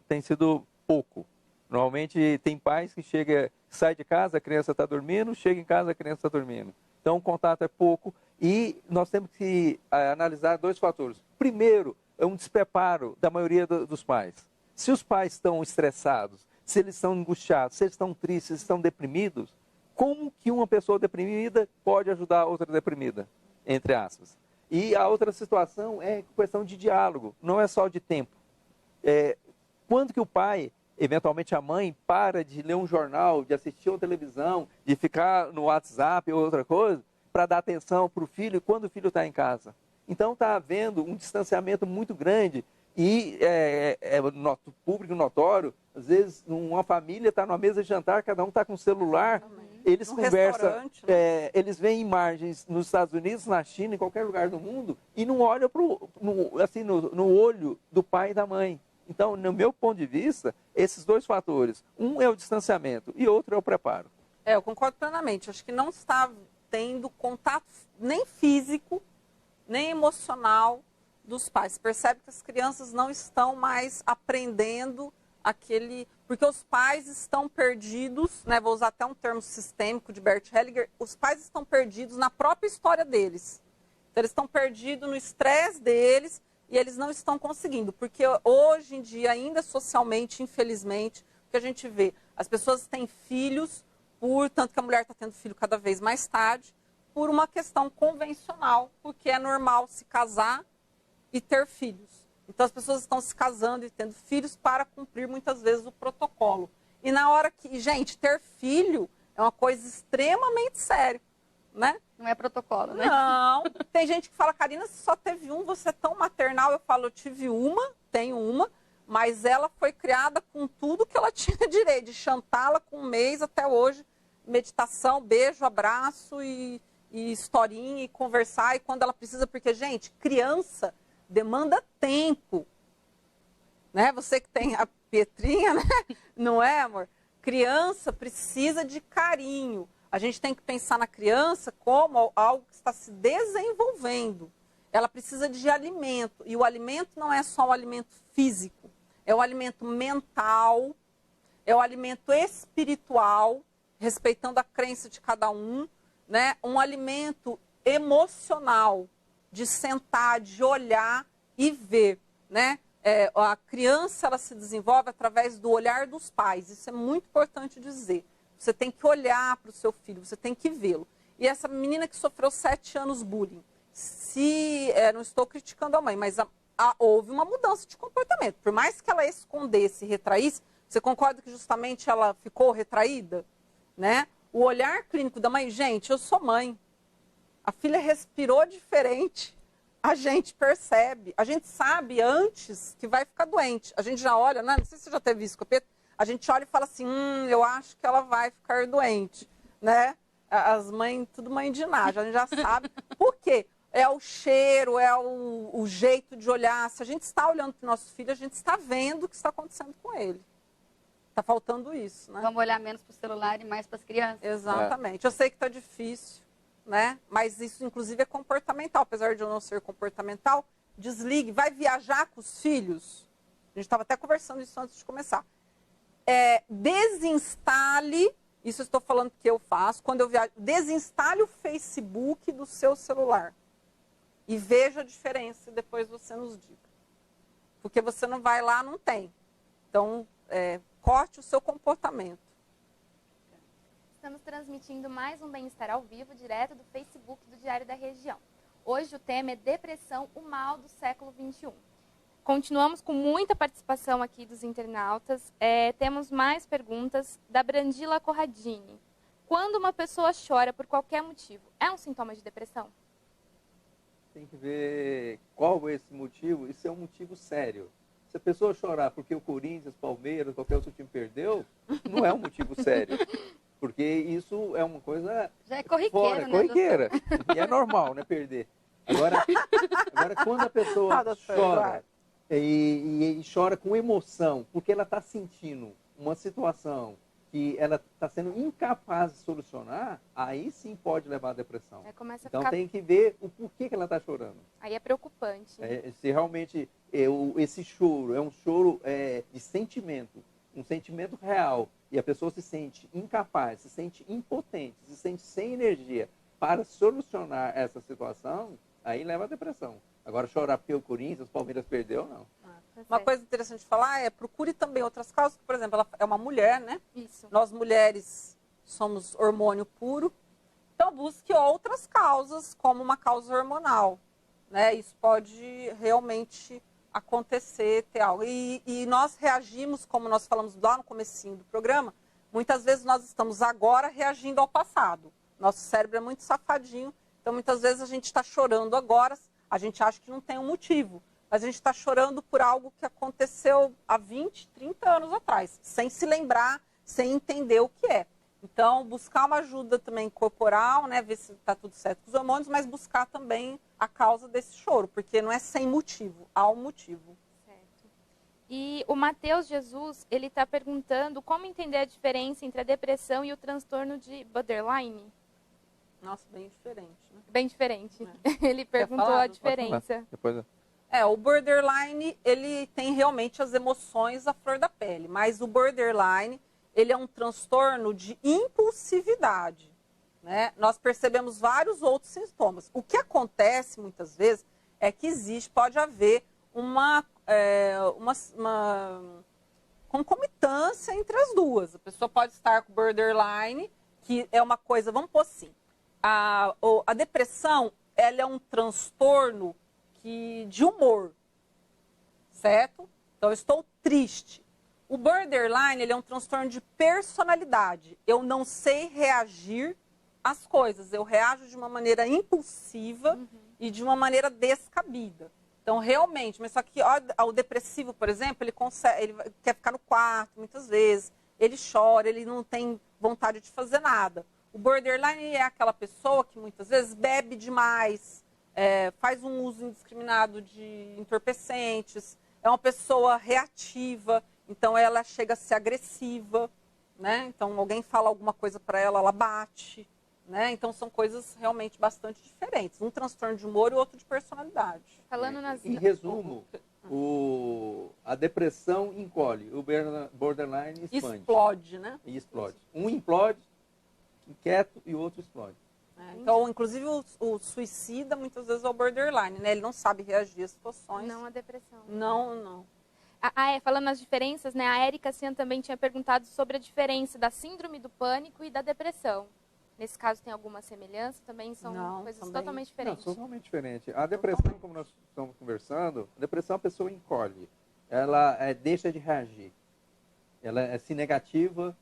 tem sido pouco. Normalmente, tem pais que sai de casa, a criança está dormindo, chega em casa, a criança está dormindo. Então, o contato é pouco e nós temos que analisar 2 fatores. Primeiro, é um despreparo da maioria dos pais. Se os pais estão estressados, se eles estão angustiados, se eles estão tristes, se eles estão deprimidos, como que uma pessoa deprimida pode ajudar outra deprimida? Entre aspas. E a outra situação é questão de diálogo, não é só de tempo. Quando que o pai, eventualmente a mãe, para de ler um jornal, de assistir uma televisão, de ficar no WhatsApp ou outra coisa, para dar atenção para o filho quando o filho está em casa? Então está havendo um distanciamento muito grande e público notório. Às vezes uma família está numa mesa de jantar, cada um está com o celular, eles conversam, né? Eles veem imagens nos Estados Unidos, na China, em qualquer lugar do mundo e não olham no olho do pai e da mãe. Então, no meu ponto de vista, esses 2 fatores, um é o distanciamento e outro é o preparo. Eu concordo plenamente. Acho que não está tendo contato nem físico, nem emocional dos pais. Você percebe que as crianças não estão mais aprendendo porque os pais estão perdidos, né? Vou usar até um termo sistêmico de Bert Hellinger, os pais estão perdidos na própria história deles. Então, eles estão perdidos no estresse deles e eles não estão conseguindo, porque hoje em dia, ainda socialmente, infelizmente, o que a gente vê, as pessoas têm filhos, tanto que a mulher está tendo filho cada vez mais tarde, por uma questão convencional, porque é normal se casar e ter filhos. Então, as pessoas estão se casando e tendo filhos para cumprir, muitas vezes, o protocolo. E na hora que, gente, ter filho é uma coisa extremamente séria, né? Não é protocolo, né? Não. Tem gente que fala, Karina, você só teve um, você é tão maternal. Eu falo, eu tive tenho uma, mas ela foi criada com tudo que ela tinha direito, de chantá-la com 1 mês até hoje. Meditação, beijo, abraço e historinha e conversar e quando ela precisa, porque, gente, criança demanda tempo, né? Você que tem a Pietrinha, né? Não é, amor? Criança precisa de carinho. A gente tem que pensar na criança como algo que está se desenvolvendo. Ela precisa de alimento. E o alimento não é só o alimento físico. É o alimento mental, é o alimento espiritual, respeitando a crença de cada um, né? Um alimento emocional, de sentar, de olhar e ver, né? A criança, ela se desenvolve através do olhar dos pais. Isso é muito importante dizer. Você tem que olhar para o seu filho, você tem que vê-lo. E essa menina que sofreu 7 anos bullying, não estou criticando a mãe, mas houve uma mudança de comportamento. Por mais que ela escondesse e retraísse, você concorda que justamente ela ficou retraída? Né? O olhar clínico da mãe, gente, eu sou mãe. A filha respirou diferente, a gente percebe, a gente sabe antes que vai ficar doente. A gente já olha, né? Não sei se você já teve isso, Capeta. A gente olha e fala assim, eu acho que ela vai ficar doente, né? As mães, tudo mãe de nada, a gente já sabe. Por quê? É o cheiro, é o jeito de olhar. Se a gente está olhando para o nosso filho, a gente está vendo o que está acontecendo com ele. Está faltando isso, né? Vamos olhar menos para o celular e mais para as crianças. Exatamente. Eu sei que está difícil, né? Mas isso, inclusive, é comportamental. Apesar de eu não ser comportamental, desligue. Vai viajar com os filhos. A gente estava até conversando isso antes de começar. Desinstale, isso eu estou falando que eu faço, quando eu viajo, desinstale o Facebook do seu celular. E veja a diferença e depois você nos diga. Porque você não vai lá, não tem. Então, corte o seu comportamento. Estamos transmitindo mais um Bem-Estar ao vivo, direto do Facebook do Diário da Região. Hoje o tema é depressão, o mal do século XXI. Continuamos com muita participação aqui dos internautas. Temos mais perguntas da Brandila Corradini. Quando uma pessoa chora por qualquer motivo, é um sintoma de depressão? Tem que ver qual é esse motivo. Isso é um motivo sério. Se a pessoa chorar porque o Corinthians, Palmeiras, qualquer outro time perdeu, não é um motivo sério. Porque isso é uma coisa Já é corriqueiro, fora, né, corriqueira. E é normal, né, perder. Agora quando a pessoa chora e chora com emoção, porque ela está sentindo uma situação que ela está sendo incapaz de solucionar, aí sim pode levar à depressão. Começa a Então ficar... tem que ver o porquê que ela está chorando. Aí é preocupante. Se realmente esse choro é um choro de sentimento, um sentimento real, e a pessoa se sente incapaz, se sente impotente, se sente sem energia para solucionar essa situação, aí leva à depressão. Agora, chorar porque o Corinthians, o Palmeiras perdeu, não. Uma coisa interessante de falar procure também outras causas, por exemplo, ela é uma mulher, né? Isso. Nós mulheres somos hormônio puro, então busque outras causas, como uma causa hormonal, né? Isso pode realmente acontecer, ter algo. E nós reagimos, como nós falamos lá no comecinho do programa, muitas vezes nós estamos agora reagindo ao passado. Nosso cérebro é muito safadinho, então muitas vezes a gente está chorando agora, a gente acha que não tem um motivo, mas a gente está chorando por algo que aconteceu há 20, 30 anos atrás, sem se lembrar, sem entender o que é. Então, buscar uma ajuda também corporal, né, ver se está tudo certo com os hormônios, mas buscar também a causa desse choro, porque não é sem motivo, há um motivo. Certo. E o Matheus Jesus, ele está perguntando como entender a diferença entre a depressão e o transtorno de borderline. Nossa, bem diferente, né? Bem diferente. Ele perguntou falar? a diferença. Depois... O borderline, ele tem realmente as emoções à flor da pele, mas o borderline, ele é um transtorno de impulsividade, né? Nós percebemos vários outros sintomas. O que acontece muitas vezes é que pode haver uma concomitância entre as duas. A pessoa pode estar com borderline, que é uma coisa, vamos pôr assim, a depressão, ela é um transtorno de humor, certo? Então, eu estou triste. O borderline, ele é um transtorno de personalidade. Eu não sei reagir às coisas. Eu reajo de uma maneira impulsiva e de uma maneira descabida. Então, realmente, mas só que o depressivo, por exemplo, ele quer ficar no quarto muitas vezes, ele chora, ele não tem vontade de fazer nada. O borderline é aquela pessoa que muitas vezes bebe demais, faz um uso indiscriminado de entorpecentes, é uma pessoa reativa, então ela chega a ser agressiva, né? Então alguém fala alguma coisa para ela, ela bate, né? Então são coisas realmente bastante diferentes, um transtorno de humor e outro de personalidade. Falando nas... Em resumo, a depressão encolhe, o borderline expande. Explode, né? E explode. Um implode, inquieto, e o outro explode. Então, inclusive, o suicida, muitas vezes, é o borderline, né? Ele não sabe reagir às situações. Não a depressão. Não. Falando nas diferenças, né? A Érica Cian também tinha perguntado sobre a diferença da síndrome do pânico e da depressão. Nesse caso, tem alguma semelhança? Também são coisas totalmente diferentes? Não, totalmente diferente. A depressão, como nós estamos conversando, a depressão a pessoa encolhe. Ela deixa de reagir. Ela é se negativa,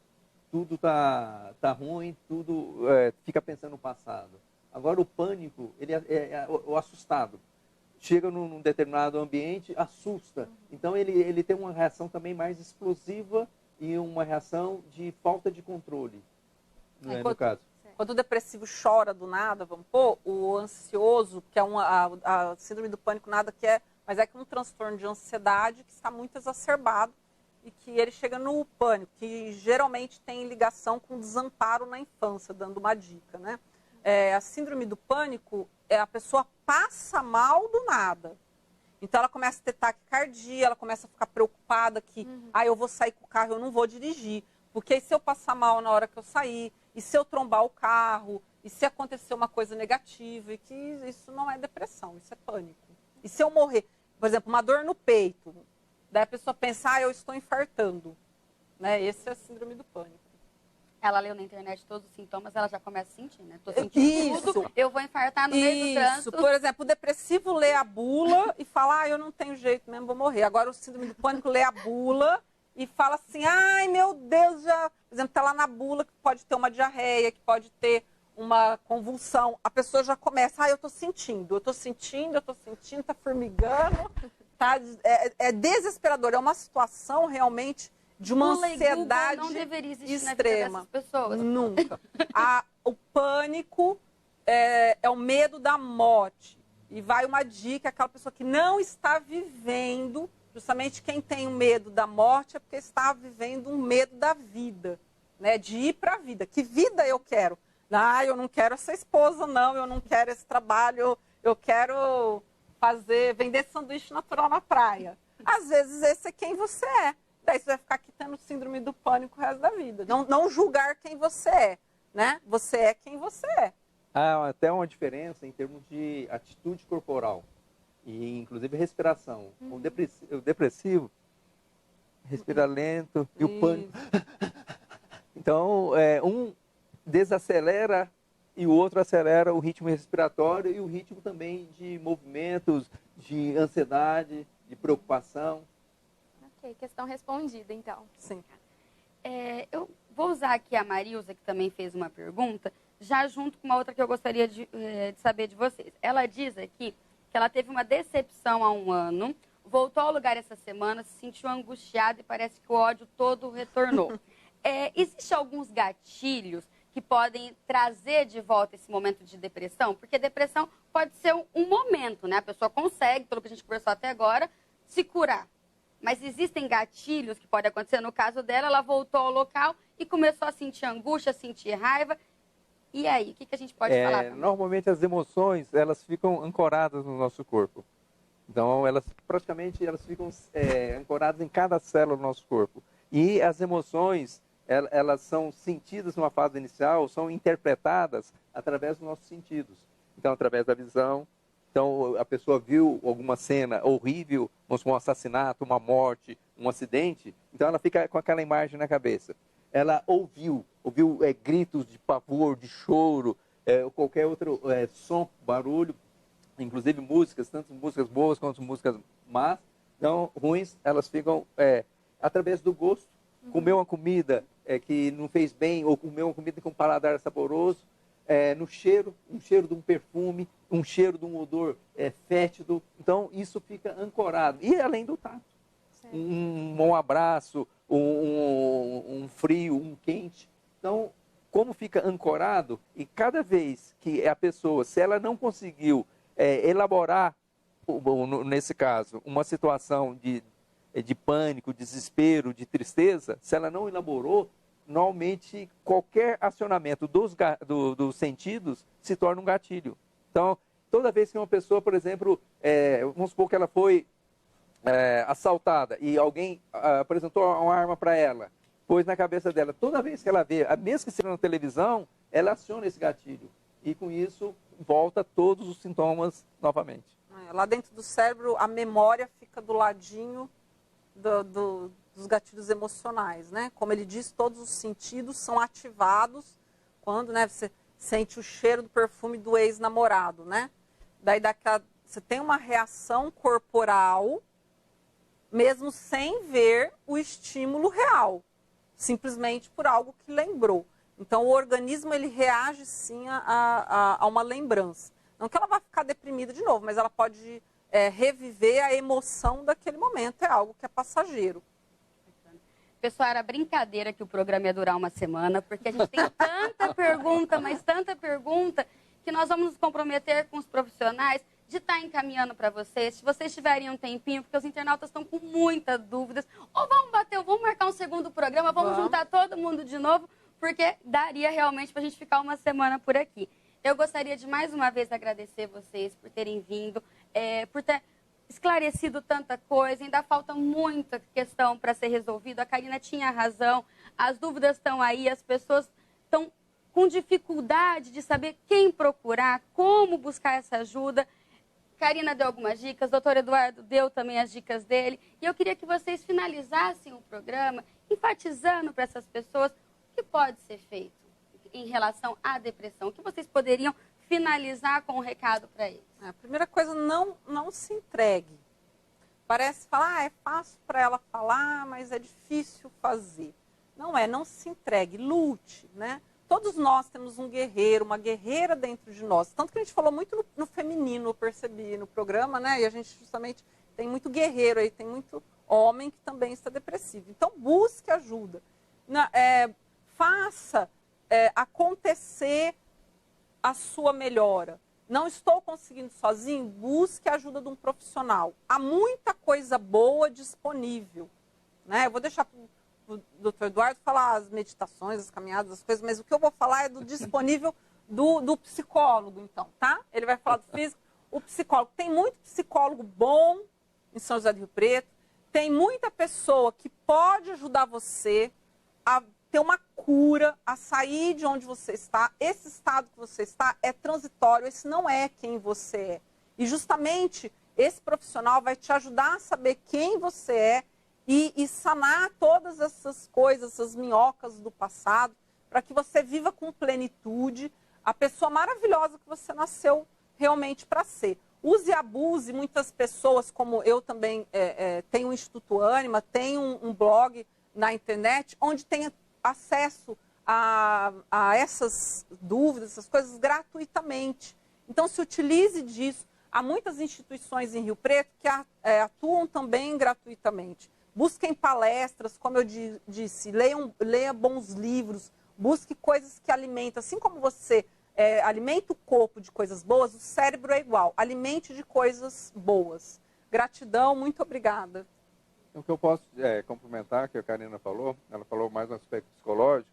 tudo tá ruim, tudo fica pensando no passado. Agora o pânico, ele é o assustado. Chega num determinado ambiente, assusta. Então ele tem uma reação também mais explosiva e uma reação de falta de controle, no caso. Quando o depressivo chora do nada, vamos pôr, o ansioso, que é a síndrome do pânico, nada que é, mas é que um transtorno de ansiedade que está muito exacerbado, e que ele chega no pânico, que geralmente tem ligação com desamparo na infância, dando uma dica, né? A síndrome do pânico, a pessoa passa mal do nada. Então, ela começa a ter taquicardia, ela começa a ficar preocupada que, eu vou sair com o carro, eu não vou dirigir. Porque e se eu passar mal na hora que eu sair? E se eu trombar o carro? E se acontecer uma coisa negativa? E que isso não é depressão, isso é pânico. E se eu morrer? Por exemplo, uma dor no peito. Daí a pessoa pensa, eu estou infartando. Né? Esse é a síndrome do pânico. Ela leu na internet todos os sintomas, ela já começa a sentir, né? Tô sentindo tudo, eu vou infartar no meio do trânsito. Por exemplo, o depressivo lê a bula e fala, eu não tenho jeito mesmo, vou morrer. Agora o síndrome do pânico lê a bula e fala assim, ai meu Deus, já... Por exemplo, está lá na bula que pode ter uma diarreia, que pode ter uma convulsão. A pessoa já começa, eu estou sentindo, está formigando. tá, é desesperador, é uma situação realmente de uma ansiedade não deveria existir extrema. Na vida dessas pessoas. Nunca. O pânico é o medo da morte. E vai uma dica, aquela pessoa que não está vivendo, justamente quem tem o medo da morte é porque está vivendo um medo da vida, né? De ir para a vida. Que vida eu quero? Eu não quero essa esposa, não, eu não quero esse trabalho, eu quero vender sanduíche natural na praia. Às vezes esse é quem você é. Daí você vai ficar aqui tendo síndrome do pânico o resto da vida. Não julgar quem você é, né? Você é quem você é. Há até uma diferença em termos de atitude corporal e inclusive respiração. O depressivo respira lento e o pânico. Então, um desacelera e o outro acelera o ritmo respiratório e o ritmo também de movimentos, de ansiedade, de preocupação. Ok, questão respondida, então. Sim. Eu vou usar aqui a Marilza, que também fez uma pergunta, já junto com uma outra que eu gostaria de saber de vocês. Ela diz aqui que ela teve uma decepção há um ano, voltou ao lugar essa semana, se sentiu angustiada e parece que o ódio todo retornou. Existem alguns gatilhos que podem trazer de volta esse momento de depressão? Porque depressão pode ser um momento, né? A pessoa consegue, pelo que a gente conversou até agora, se curar. Mas existem gatilhos que podem acontecer. No caso dela, ela voltou ao local e começou a sentir angústia, a sentir raiva. E aí, o que a gente pode falar também? Normalmente as emoções, elas ficam ancoradas no nosso corpo. Então, elas ficam ancoradas em cada célula do nosso corpo. E as emoções, elas são sentidas numa fase inicial, são interpretadas através dos nossos sentidos. Então, através da visão. Então, a pessoa viu alguma cena horrível, um assassinato, uma morte, um acidente, então ela fica com aquela imagem na cabeça. Ela ouviu gritos de pavor, de choro, qualquer outro som, barulho, inclusive músicas, tanto músicas boas quanto músicas más, então ruins, elas ficam através do gosto. Comer uma comida que não fez bem, ou comer uma comida com um paladar saboroso, no cheiro, um cheiro de um perfume, um cheiro de um odor fétido. Então, isso fica ancorado. E além do tato. Um abraço, um frio, um quente. Então, como fica ancorado, e cada vez que a pessoa, se ela não conseguiu elaborar, nesse caso, uma situação de pânico, desespero, de tristeza, se ela não elaborou, normalmente qualquer acionamento dos sentidos se torna um gatilho. Então, toda vez que uma pessoa, por exemplo, vamos supor que ela foi assaltada e alguém apresentou uma arma para ela, pôs na cabeça dela, toda vez que ela vê, mesmo que seja na televisão, ela aciona esse gatilho. E com isso, volta todos os sintomas novamente. Lá dentro do cérebro, a memória fica do ladinho dos gatilhos emocionais, né? Como ele diz, todos os sentidos são ativados quando, né, você sente o cheiro do perfume do ex-namorado, né? Daí você tem uma reação corporal, mesmo sem ver o estímulo real, simplesmente por algo que lembrou. Então, o organismo ele reage sim a uma lembrança. Não que ela vá ficar deprimida de novo, mas ela pode reviver a emoção daquele momento. É algo que é passageiro. Pessoal, era brincadeira que o programa ia durar uma semana, porque a gente tem tanta pergunta, mas tanta pergunta, que nós vamos nos comprometer com os profissionais de estar encaminhando para vocês. Se vocês tiverem um tempinho, porque os internautas estão com muitas dúvidas, ou vamos marcar um segundo programa, vamos juntar todo mundo de novo, porque daria realmente para a gente ficar uma semana por aqui. Eu gostaria de mais uma vez agradecer vocês por terem vindo, por ter esclarecido tanta coisa, ainda falta muita questão para ser resolvida. A Karina tinha razão, as dúvidas estão aí, as pessoas estão com dificuldade de saber quem procurar, como buscar essa ajuda. Karina deu algumas dicas, o doutor Eduardo deu também as dicas dele, e eu queria que vocês finalizassem o programa enfatizando para essas pessoas o que pode ser feito em relação à depressão, o que vocês poderiam finalizar com um recado para eles. A primeira coisa, não se entregue. Parece falar, é fácil para ela falar, mas é difícil fazer. Não se entregue, lute, né? Todos nós temos um guerreiro, uma guerreira dentro de nós. Tanto que a gente falou muito no feminino, eu percebi no programa, né? E a gente justamente Tem muito guerreiro aí, tem muito homem que também está depressivo. Então, busque ajuda. Faça acontecer a sua melhora. Não estou conseguindo sozinho? Busque a ajuda de um profissional. Há muita coisa boa disponível. Né? Eu vou deixar para o doutor Eduardo falar as meditações, as caminhadas, as coisas, mas o que eu vou falar é do disponível do psicólogo, então, tá? Ele vai falar do físico. O psicólogo, tem muito psicólogo bom em São José do Rio Preto, tem muita pessoa que pode ajudar você a ter uma cura, a sair de onde você está. Esse estado que você está é transitório, esse não é quem você é. E justamente esse profissional vai te ajudar a saber quem você é e sanar todas essas coisas, essas minhocas do passado, para que você viva com plenitude a pessoa maravilhosa que você nasceu realmente para ser. Use e abuse, muitas pessoas, como eu também tenho o Instituto Ânima, tenho um blog na internet, onde tem acesso a essas dúvidas, essas coisas gratuitamente. Então, se utilize disso. Há muitas instituições em Rio Preto que atuam também gratuitamente. Busquem palestras, como eu disse, leia bons livros, busque coisas que alimentam. Assim como você alimenta o corpo de coisas boas, o cérebro é igual. Alimente de coisas boas. Gratidão, muito obrigada. O que eu posso complementar, que a Karina falou, ela falou mais no aspecto psicológico,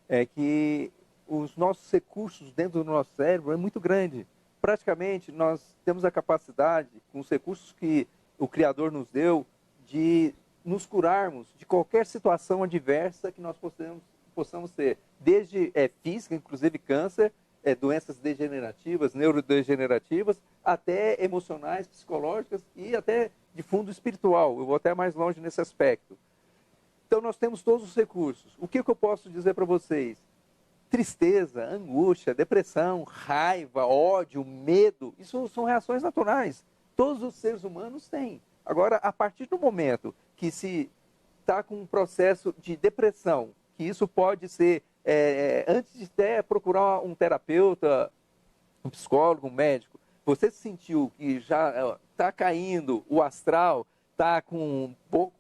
é que os nossos recursos dentro do nosso cérebro é muito grande. Praticamente, nós temos a capacidade, com os recursos que o Criador nos deu, de nos curarmos de qualquer situação adversa que nós possamos ter. Desde física, inclusive câncer, doenças degenerativas, neurodegenerativas, até emocionais, psicológicas e até de fundo espiritual. Eu vou até mais longe nesse aspecto. Então, nós temos todos os recursos. O que eu posso dizer para vocês? Tristeza, angústia, depressão, raiva, ódio, medo, isso são reações naturais. Todos os seres humanos têm. Agora, a partir do momento que se está com um processo de depressão, que isso pode ser, antes de até procurar um terapeuta, um psicólogo, um médico, você sentiu que já está caindo o astral, está com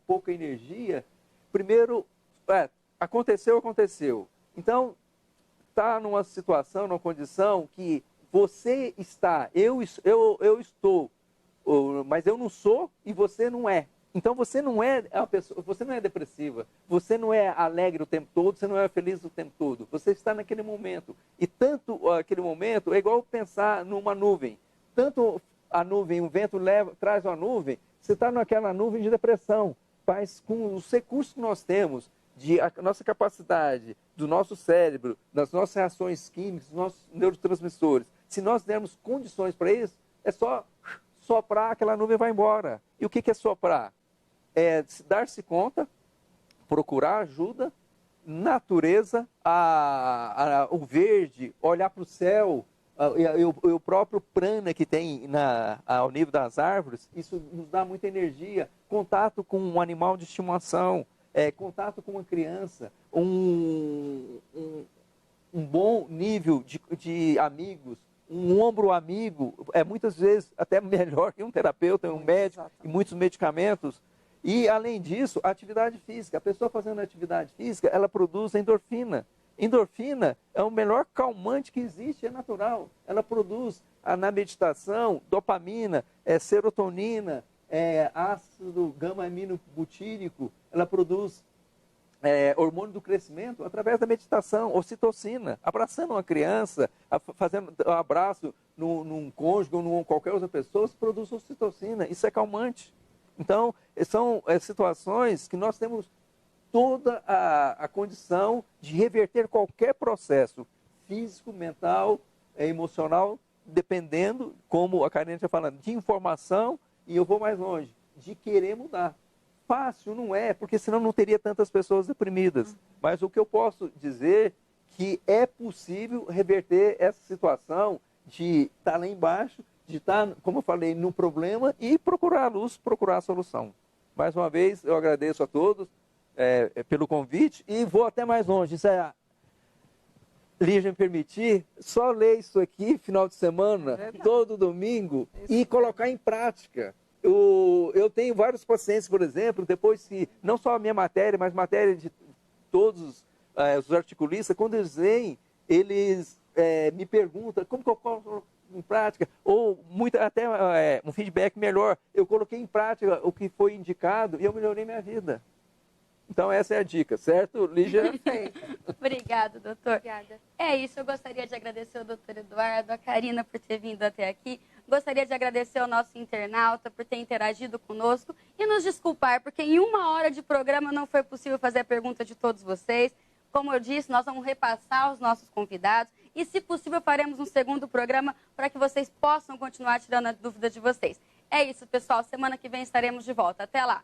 pouca energia, primeiro, aconteceu. Então, está numa situação, numa condição que você está, eu estou, mas eu não sou e você não é. Então você não é a pessoa, você não é depressiva, você não é alegre o tempo todo, você não é feliz o tempo todo. Você está naquele momento. E tanto aquele momento é igual pensar numa nuvem. Tanto a nuvem, o vento traz uma nuvem, você está naquela nuvem de depressão. Mas com os recursos que nós temos, a nossa capacidade, do nosso cérebro, das nossas reações químicas, dos nossos neurotransmissores, se nós dermos condições para isso, é só soprar, aquela nuvem vai embora. E o que é soprar? É dar-se conta, procurar ajuda, natureza, o verde, olhar para o céu, o próprio prana que tem ao nível das árvores, isso nos dá muita energia. Contato com um animal de estimação, contato com uma criança, um bom nível de amigos, um ombro amigo, muitas vezes até melhor que um terapeuta, um médico, exatamente, e muitos medicamentos. E, além disso, a atividade física. A pessoa fazendo atividade física, ela produz endorfina. Endorfina é o melhor calmante que existe, é natural. Ela produz, na meditação, dopamina, serotonina, ácido gama-aminobutírico. Ela produz hormônio do crescimento através da meditação, ocitocina. Abraçando uma criança, fazendo um abraço num cônjuge ou em qualquer outra pessoa, se produz ocitocina. Isso é calmante. Então, são situações que nós temos toda a condição de reverter qualquer processo físico, mental, emocional, dependendo, como a Karina está falando, de informação, e eu vou mais longe, de querer mudar. Fácil não é, porque senão não teria tantas pessoas deprimidas. Mas o que eu posso dizer que é possível reverter essa situação de estar lá embaixo, de estar, como eu falei, no problema e procurar a luz, procurar a solução. Mais uma vez, eu agradeço a todos pelo convite e vou até mais longe. Se a Lígia me permitir, só ler isso aqui final de semana, todo domingo, e colocar em prática. eu tenho vários pacientes, por exemplo, depois que, não só a minha matéria, mas matéria de todos os articulistas, quando eles vêm, eles me perguntam como que eu coloco em prática, ou até um feedback melhor, eu coloquei em prática o que foi indicado e eu melhorei minha vida. Então essa é a dica, certo, Lígia? Obrigada, doutor. Obrigada. É isso, eu gostaria de agradecer ao doutor Eduardo, a Karina por ter vindo até aqui. Gostaria de agradecer ao nosso internauta por ter interagido conosco e nos desculpar, porque em 1 hora de programa não foi possível fazer a pergunta de todos vocês. Como eu disse, nós vamos repassar os nossos convidados e, se possível, faremos um segundo programa para que vocês possam continuar tirando a dúvida de vocês. É isso, pessoal. Semana que vem estaremos de volta. Até lá!